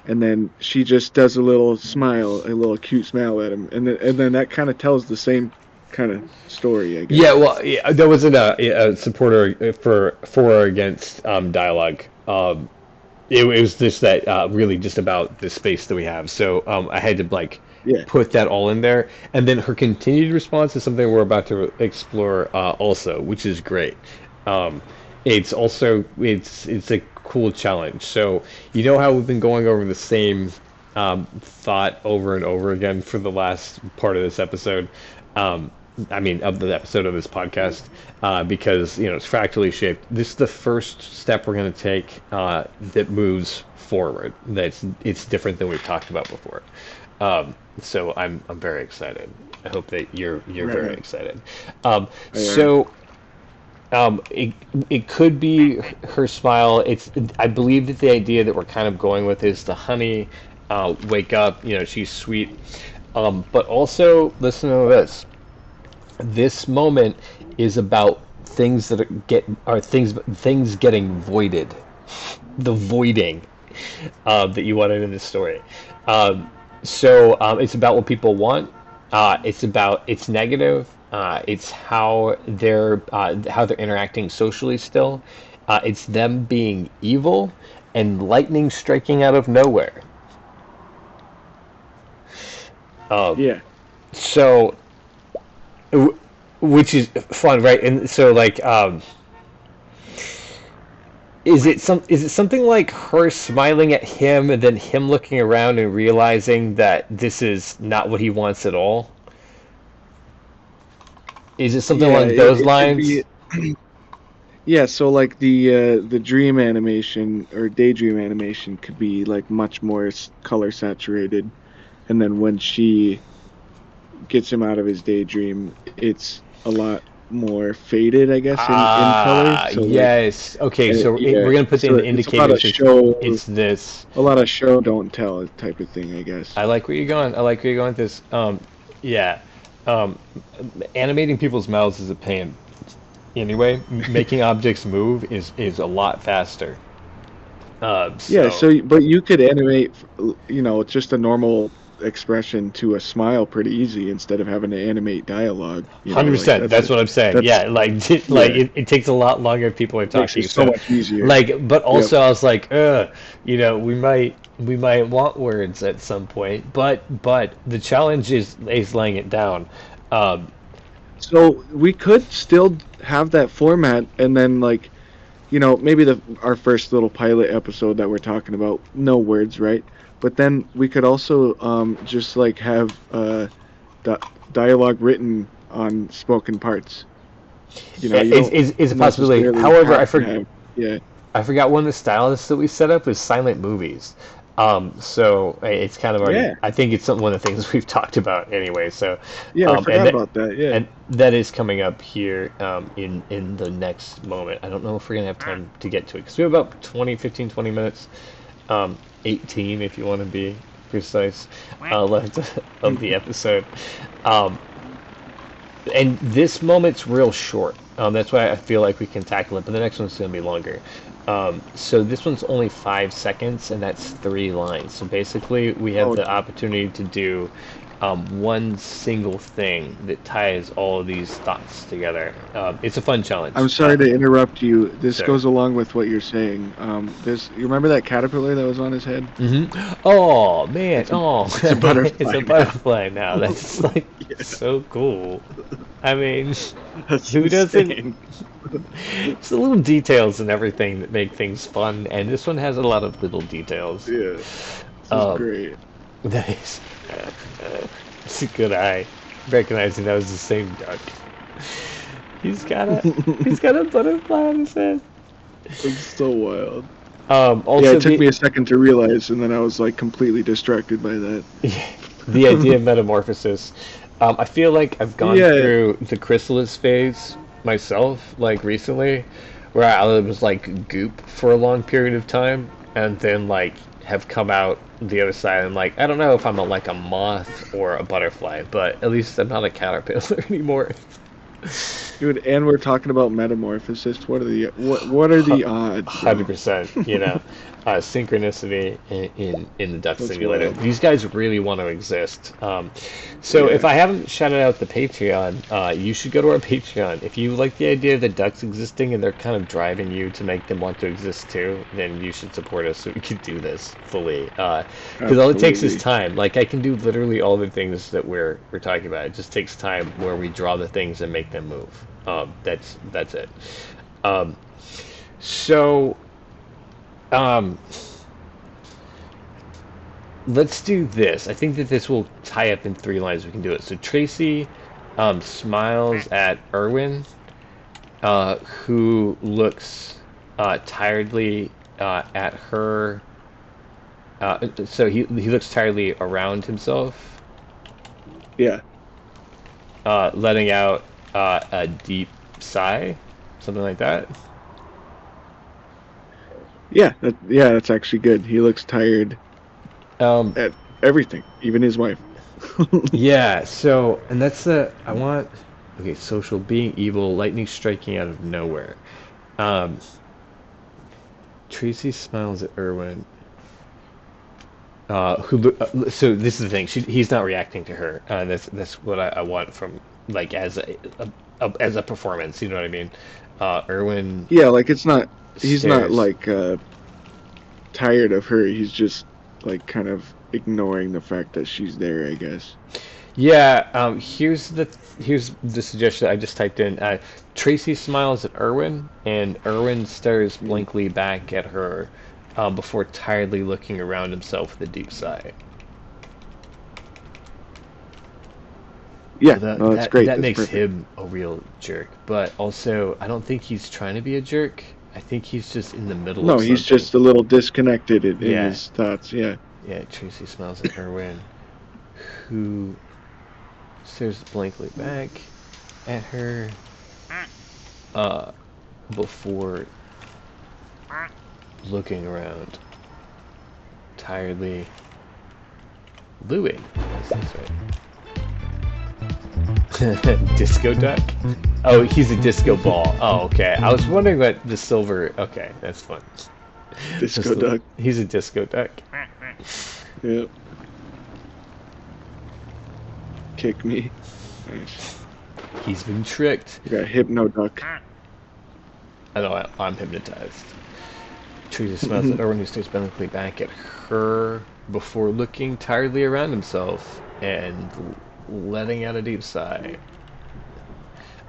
and then she just does a little smile, a little cute smile at him, and then that kind of tells the same kind of story, I guess. Yeah, well, yeah, there wasn't a supporter for or against dialogue. It was just that really just about the space that we have. So I had to like Yeah. put that all in there, and then her continued response is something we're about to explore also, which is great. Um, it's also it's a cool challenge. So you know how we've been going over the same thought over and over again for the last part of this episode. Um, I mean, of the episode of this podcast, because it's fractally shaped. This is the first step we're going to take that moves forward. It's different than we've talked about before. So I'm very excited. I hope that you're very Right. excited. I am. So it could be her smile. I believe that the idea that we're kind of going with is the honey, wake up. She's sweet. But also listen to this. This moment is about things that are things getting voided, the voiding that you wanted in this story. It's about what people want. It's negative. It's how they're interacting socially still. It's them being evil and lightning striking out of nowhere. Yeah. So, which is fun, right? And so, like, is it something like her smiling at him and then him looking around and realizing that this is not what he wants at all? Is it something Yeah, along those it could lines? be. Yeah, so like the dream animation or daydream animation could be like much more color saturated, and then when she gets him out of his daydream, it's a lot more faded, I guess, in color. So like, Yes. Okay, so yeah, we're gonna put in so the it's a lot of indicators. It's this. a lot of show don't tell type of thing, I guess. I like where you're going. I like where you're going with this. Yeah. Um, Animating people's mouths is a pain. Anyway, making objects move is a lot faster. Yeah, So but you could animate, just a normal expression to a smile pretty easy instead of having to animate dialogue. Like 100%. That's what I'm saying. that's Yeah, like yeah, it takes a lot longer if people are makes talking. it so So, much easier. but Yep. also I was like, we might want words at some point, but the challenge is laying it down. Um, So we could still have that format, and then like, maybe our first little pilot episode that we're talking about, no words, right? But then we could also just like have di- dialogue written on spoken parts. You don't is a possibility. necessarily However, have to have. Yeah. I forgot one of the stylists that we set up is silent movies. So it's kind of already. Yeah. I think it's one of the things we've talked about anyway. So, Yeah, I and forgot that, about that. Yeah. and that is coming up here in the next moment. I don't know if we're gonna have time to get to it because we have about 20 minutes, 18 if you want to be precise, left of the episode. Um, and this moment's real short. That's why I feel like we can tackle it, but the next one's going to be longer. So this one's only 5 seconds, and that's 3 lines. So basically, we have Oh, the opportunity to do one single thing that ties all of these thoughts together. It's a fun challenge. I'm sorry to interrupt you. This Sorry. goes along with what you're saying. You remember that caterpillar that was on his head? Oh man! It's a, Oh, it's a butterfly. it's a now. butterfly now. That's like Yeah, so cool. I mean, that's who doesn't? insane. It's the little details and everything that make things fun, and this one has a lot of little details. Yeah, this is Um, great. that is, it's a good eye, recognizing that was the same duck. He's got a he's got a butterfly on his head. It's so wild. Um, Yeah, also it took the me a second to realize, and then I was like completely distracted by that. the idea of metamorphosis. I feel like I've gone Yeah, through the chrysalis phase myself, like recently, where I was like goop for a long period of time, and then like have come out the other side. And like I don't know if I'm like a moth or a butterfly, but at least I'm not a caterpillar anymore. dude. And we're talking about metamorphosis. What are the odds, bro? 100%, synchronicity in the Duck That's Simulator. wild. These guys really want to exist. So if Yeah. I haven't shouted out the Patreon, you should go to our Patreon. If you like the idea of the ducks existing and they're kind of driving you to make them want to exist too, then you should support us so we can do this fully. Because all it takes is Absolutely. time. Like I can do literally all the things that we're talking about. It just takes time where we draw the things and make them move. That's it. Um, so. Um, let's do this. I think that this will tie up in three lines. We can do it. So Tracy smiles at Erwin, who looks tiredly at her. So he looks tiredly around himself, Yeah. letting out a deep sigh, something like that. Yeah. Yeah. That's actually good. He looks tired Um, at everything, even his wife. yeah. So, and that's the I want. Okay, social being evil, lightning striking out of nowhere. Um, Tracy smiles at Erwin. So this is the thing. He's not reacting to her. That's what I want from like as a performance. You know what I mean? Erwin Yeah, like it's not. He's not stares. like tired of her. He's just like kind of ignoring the fact that she's there, I guess. Yeah. Here's the suggestion I just typed in. Tracy smiles at Erwin, and Erwin stares Mm. blankly back at her, before tiredly looking around himself with a deep sigh. So Yeah, no, that's great. that That's makes perfect. him a real jerk. But also, I don't think he's trying to be a jerk. I think he's just in the middle No, of he's something. just a little disconnected in Yeah, his thoughts. Yeah. yeah. Tracy smiles at Erwin, who stares blankly back at her, uh, before looking around tiredly. Louie. That's right. Disco duck? Oh, he's a disco ball. Oh, okay. I was wondering what the silver. Okay, that's fun. Disco duck. He's a disco duck. Yeah. Kick me. Nice. He's been tricked. We got hypno duck. I know I'm hypnotized. Teresa smiles at Erwin, who stares blankly back at her before looking tiredly around himself and letting out a deep sigh.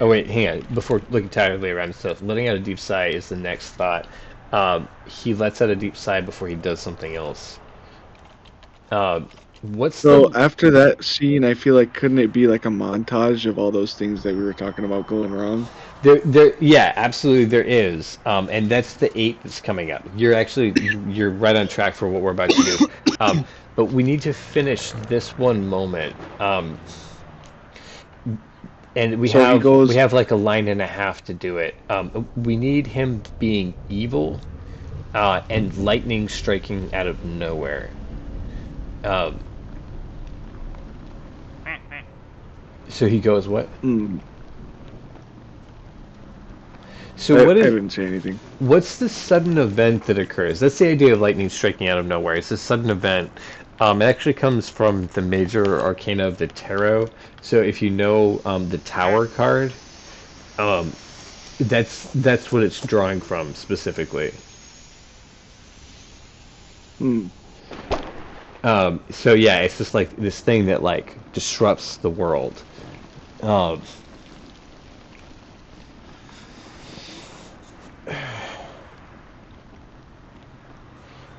Oh wait, hang on. Before looking tiredly around himself, letting out a deep sigh is the next thought. He lets out a deep sigh before he does something else. What's So the after that scene, I feel like couldn't it be like a montage of all those things that we were talking about going wrong? Yeah, absolutely there is. And that's the eight that's coming up. You're right on track for what we're about to do. But we need to finish this one moment. And So he we goes, have like a line and a half to do it. We need him being evil, and lightning striking out of nowhere. Um, so he goes, what? hmm, So I didn't say anything. what's the sudden event that occurs? That's the idea of lightning striking out of nowhere. It's a sudden event. It actually comes from the major arcana of the tarot. So if you know the Tower card, um, that's what it's drawing from specifically. Hmm. So yeah, it's just like this thing that like disrupts the world. Um,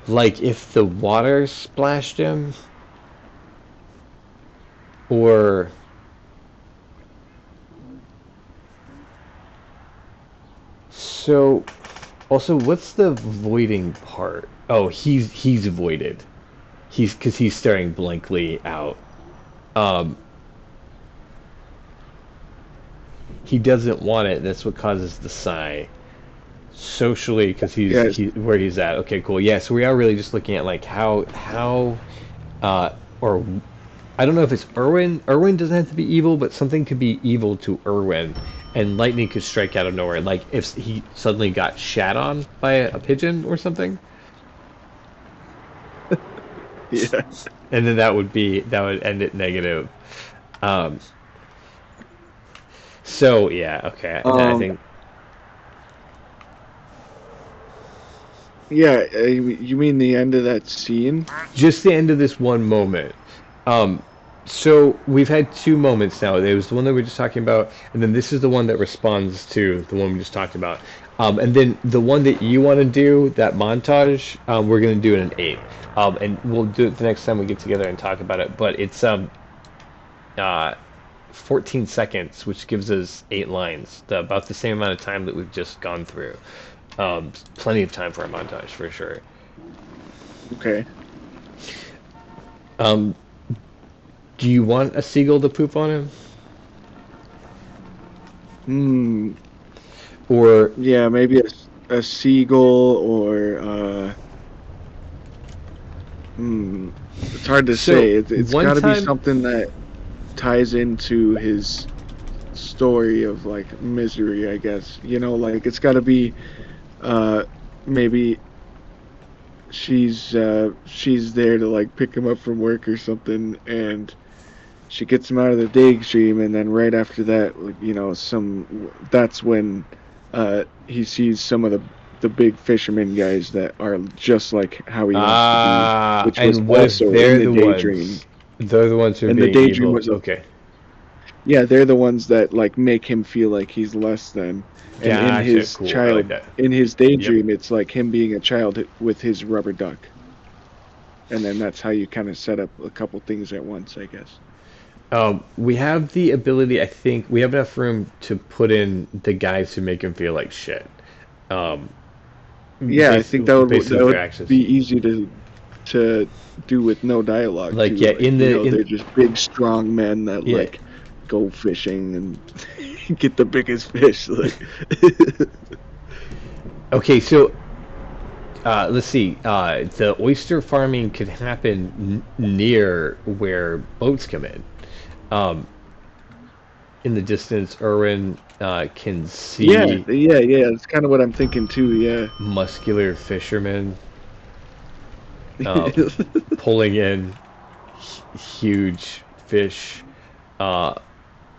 like if the water splashed him, or so. Also, what's the voiding part? Oh, he's voided. He's because he's staring blankly out. Um, he doesn't want it. That's what causes the sigh. Socially, because Yeah. where he's at. Okay, cool. Yeah, so we are really just looking at like or I don't know if it's Irwin. Irwin doesn't have to be evil, but something could be evil to Irwin, and lightning could strike out of nowhere. Like if he suddenly got shat on by a pigeon or something. Yeah. And then that would end it negative. Um, so yeah, okay. I Um. think Yeah. You mean the end of that scene? just the end of this one moment. Um, so we've had two moments now. There was the one that we were just talking about, and then this is the one that responds to the one we just talked about. And then the one that you want to do, that montage, we're going to do it in eight. And we'll do it the next time we get together and talk about it. But it's uh, 14 seconds, which gives us eight lines, about the same amount of time that we've just gone through. Plenty of time for a montage, for sure. Okay. Um, do you want a seagull to poop on him? Hmm. Or Yeah, maybe a seagull or hmm. It's hard to so say. It's one got to be time, something that ties into his story of like misery, I guess. Like it's got to be uh maybe she's there to like pick him up from work or something, and she gets him out of the daydream, and then right after that, like, that's when he sees some of the big fisherman guys that are just like how he wants to be, which was and what if also in they're the the daydream. ones? They're the ones who are And the being daydream evil. was Okay, yeah, they're the ones that like make him feel like he's less than. And gotcha. Cool. I like that. in his Yep. daydream, it's like him being a child with his rubber duck. And then that's how you kind of set up a couple things at once, I guess. We have the ability. I think we have enough room to put in the guys who make him feel like shit. Um, Yeah, I based think based that off their would actions. be easy to do with no dialogue Like too. yeah, Like, they're just big, strong men that yeah. like go fishing and get the biggest fish. Like, Okay, so let's see. The oyster farming could happen near where boats come in. Um, in the distance, Irwin can yeah, see yeah. That's kind of what I'm thinking too. Yeah. muscular fishermen uh, pulling in huge fish uh,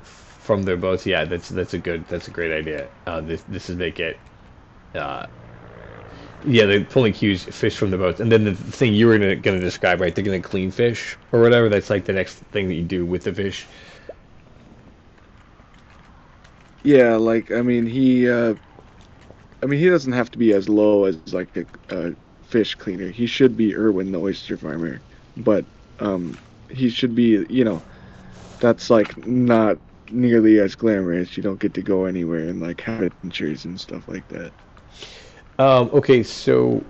from their boats. Yeah, that's a great idea. This is make it. Uh, yeah, they're pulling huge fish from the boats, and then the thing you were gonna describe, right? They're gonna clean fish or whatever. That's like the next thing that you do with the fish. Yeah, like I mean he doesn't have to be as low as like a fish cleaner. He should be Irwin the oyster farmer, but um he should be, that's like not nearly as glamorous. You don't get to go anywhere and like have adventures and stuff like that. Okay, so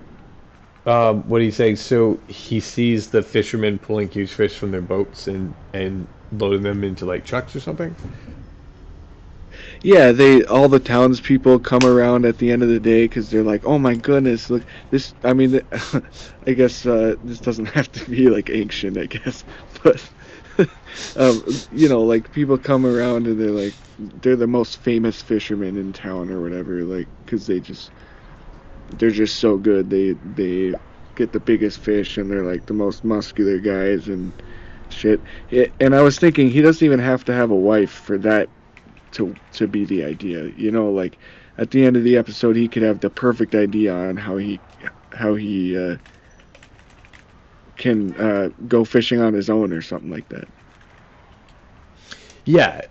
what are you saying? So he sees the fishermen pulling huge fish from their boats and loading them into like trucks or something. Yeah, they all the townspeople come around at the end of the day because they're like, "Oh my goodness, look this." I mean, I guess this doesn't have to be like ancient, I guess, but like people come around and they're the most famous fishermen in town or whatever, like because they're just so good. They get the biggest fish and they're like the most muscular guys and shit. And I was thinking he doesn't even have to have a wife for that to be the idea. Like at the end of the episode, he could have the perfect idea on how he can go fishing on his own or something like that. Yeah,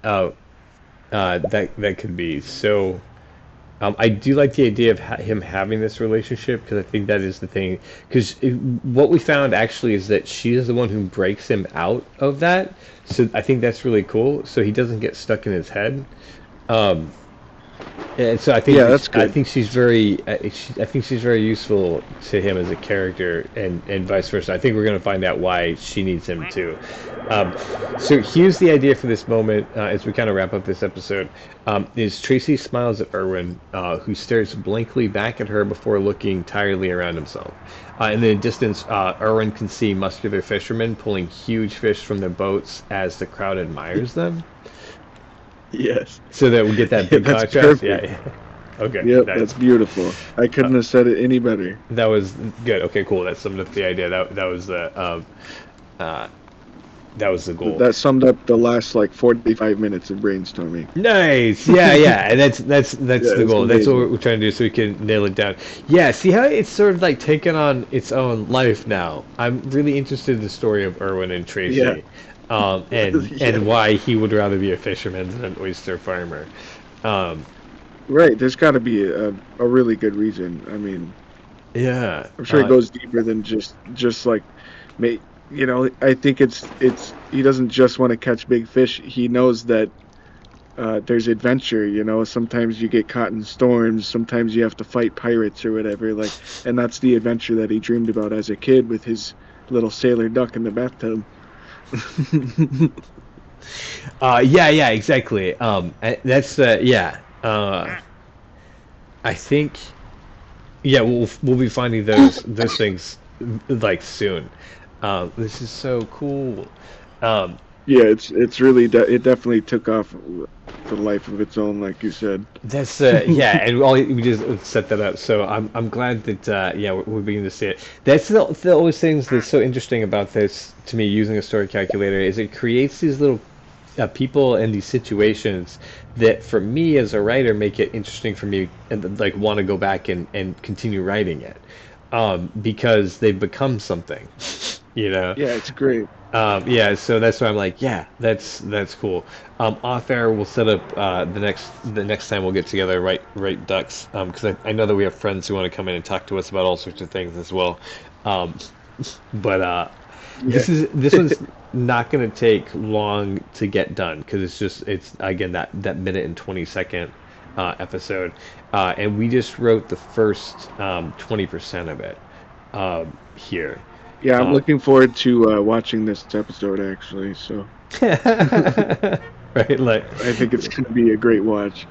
that could be. So I do like the idea of him having this relationship because I think that is the thing. Because what we found actually is that she is the one who breaks him out of that. So I think that's really cool. So he doesn't get stuck in his head. Um, And so Yeah, that's good. I think she's very useful to him as a character, and vice versa. I think we're going to find out why she needs him too. Um, so here's the idea for this moment as we kind of wrap up this episode. Is Tracy smiles at Irwin, who stares blankly back at her before looking tiredly around himself. In the distance, Irwin can see muscular fishermen pulling huge fish from their boats as the crowd admires them. Yes. So that we get that Yeah, big that's contrast. Yeah, perfect. yeah. Okay, Yep, nice. that's beautiful. I couldn't have said it any better. That was good. Okay, cool. That summed up the idea. That was the uh that was the goal. That summed up the last like 45 minutes of brainstorming. Nice. Yeah, yeah. And that's Yeah, the it's goal. That's what amazing. we're trying to do so we can nail it down. Yeah, see how it's sort of like taken on its own life now. I'm really interested in the story of Erwin and Yeah, Tracy. And yeah, why he would rather be a fisherman than an oyster farmer. Um, right. There's got to be a really good reason. I mean, yeah. I'm sure it goes deeper than just like, may I think it's he doesn't just want to catch big fish. He knows that there's adventure. Sometimes you get caught in storms. Sometimes you have to fight pirates or whatever. Like, and that's the adventure that he dreamed about as a kid with his little sailor duck in the bathtub. Yeah, yeah, exactly. That's yeah. I think yeah, we'll be finding those things like soon. This is so cool. Um, Yeah, it's really it definitely took off the life of its own, like you said. that's yeah, and we just set that up. So I'm glad that yeah we're beginning to see it. That's the always things that's so interesting about this to me using a story calculator is it creates these little people and these situations that for me as a writer make it interesting for me and like want to go back and continue writing it because they've become something, you know. Yeah, it's great. Yeah, so that's why I'm like, yeah, that's cool. Off air, we'll set up the next time we'll get together, right ducks, because I know that we have friends who want to come in and talk to us about all sorts of things as well. Um, but Yeah. this one's not going to take long to get done because it's again that minute and 20-second episode, and we just wrote the first 20% of it here. Yeah, I'm Uh, looking forward to watching this episode actually. So right, like I think it's going to be a great watch.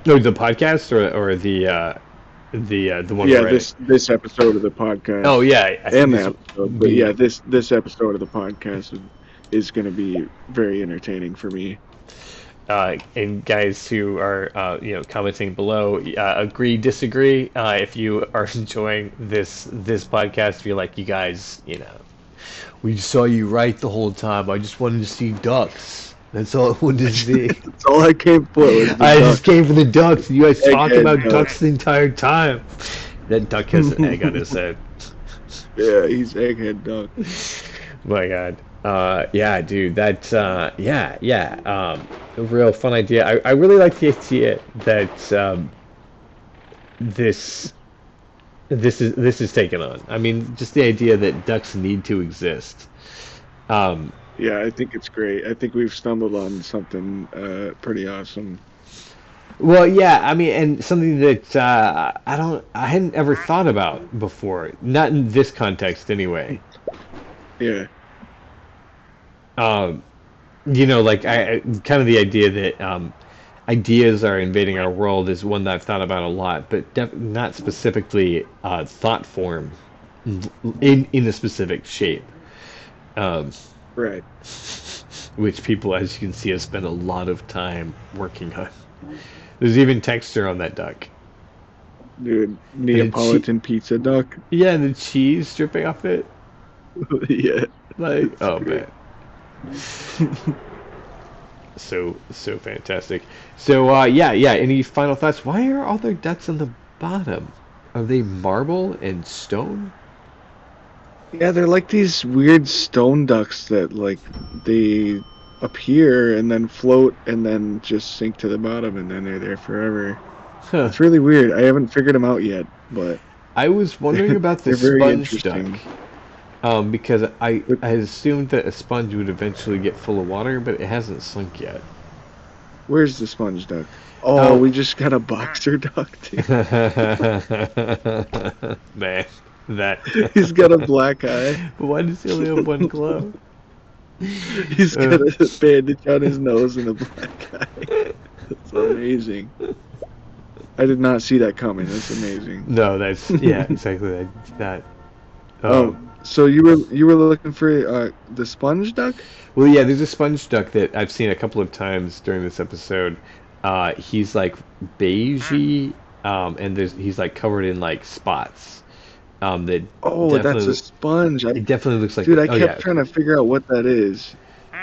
no, the podcast or the one we're Yeah, writing. this episode of the Oh podcast yeah, I think and the this will episode, but be yeah, this episode of the podcast is going to be very entertaining for me. and guys who are commenting below, agree, disagree. If you are enjoying this podcast, feel like you guys, we saw you right the whole time. I just wanted to see ducks. That's all I wanted to see. That's all I came for was the I duck. just came for the ducks. You guys talk Egghead about duck. ducks the entire time. That duck has an egg on his head. Yeah, he's egghead duck. My God. Yeah, dude, that's yeah. A real fun idea. I really like the idea that this this is taken on. I mean, just the idea that ducks need to exist. Um, Yeah, I think it's great. I think we've stumbled on something pretty awesome. well, yeah, I mean, and something that I hadn't ever thought about before, not in this context anyway. Yeah, Um, like kind of the idea that ideas are invading our world is one that I've thought about a lot, but not specifically thought form in a specific shape, um, right. which people, as you can see, have spent a lot of time working on. There's even texture on that duck. Dude, Neapolitan pizza duck. Yeah, and the cheese dripping off it. Yeah. Like, oh Great. man, so fantastic. So yeah. Any final thoughts? Why are all their ducks on the bottom? Are they marble and stone? Yeah, they're like these weird stone ducks that like they appear and then float and then just sink to the bottom and then they're there forever. Huh. It's really weird. I haven't figured them out yet, but I was wondering about the they're very sponge duck. interesting. Because I But assumed that a sponge would eventually get full of water, but it hasn't sunk yet. where's the sponge duck? Oh, Oh. we just got a boxer duck too. Man, that. He's got a black eye. Why does he only have one glove? He's got a bandage on his nose and a black eye. That's amazing. I did not see that coming. That's amazing. No, that's yeah, exactly that. Oh, so you were looking for the sponge duck? Well, yeah, there's a sponge duck that I've seen a couple of times during this episode. He's like beigey and he's like covered in like spots. That Oh, that's a definitely sponge. it definitely looks like Dude, I oh kept yeah, trying to figure out what that is.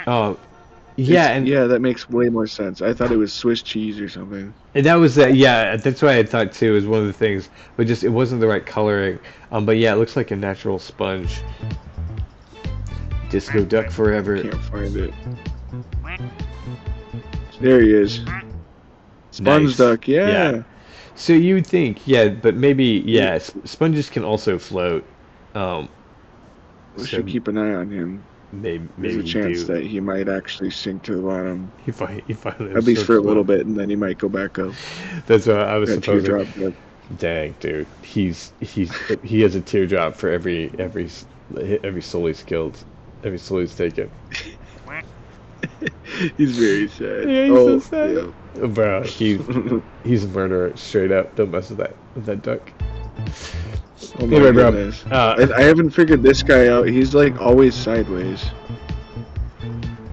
um, yeah, Yeah, that makes way more sense. I thought it was Swiss cheese or something. and that was yeah, that's what I thought too. Is one of the things, but just it wasn't the right coloring. But yeah, it looks like a natural sponge. Disco Duck forever. Can't find it. There he is. Sponge Nice. duck, Yeah. yeah. So you would think, yeah, but maybe, yeah, sponges can also float. Um, We so should keep an eye on him. maybe There's a he chance do. that he might actually sink to the bottom, He finally at least for a starts little floating. bit, and then he might go back up. That's what I was That supposing. teardrop duck. Dang, dude, he has a teardrop for every soul he's killed, every soul he's taken. He's very sad. Yeah, he's so sad. Yeah. Bro, he's a murderer straight up. Don't mess with that duck. Oh my Anyway, bro, goodness. I haven't figured this guy out. He's like always sideways.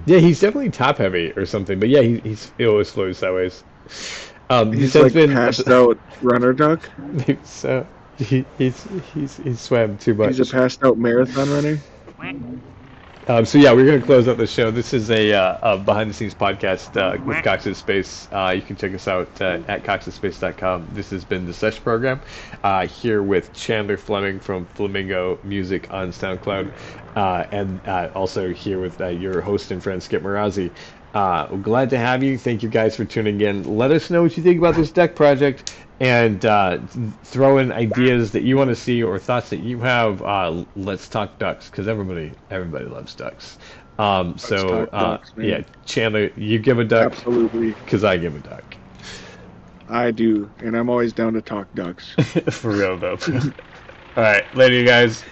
yeah, he's definitely top heavy or something. But yeah, he always floats sideways. He's this has like been passed out runner duck. so he's swam too much. He's a passed out marathon runner. So yeah, we're gonna close out the show. This is a behind the scenes podcast with Cox in Space. You can check us out at coxinspace.com. This has been the Sesh Program here with Chandler Fleming from Flamingo Music on SoundCloud, and also here with your host and friend Skip Marazi. We're glad to have you. Thank you guys for tuning in. Let us know what you think about this deck project, and throw in ideas that you want to see or thoughts that you have. Let's talk ducks, because everybody loves ducks. Talk ducks, man. Yeah, Chandler, you give a duck, Absolutely. because I give a duck. I do, and I'm always down to talk ducks. For real though. All right, later, you guys.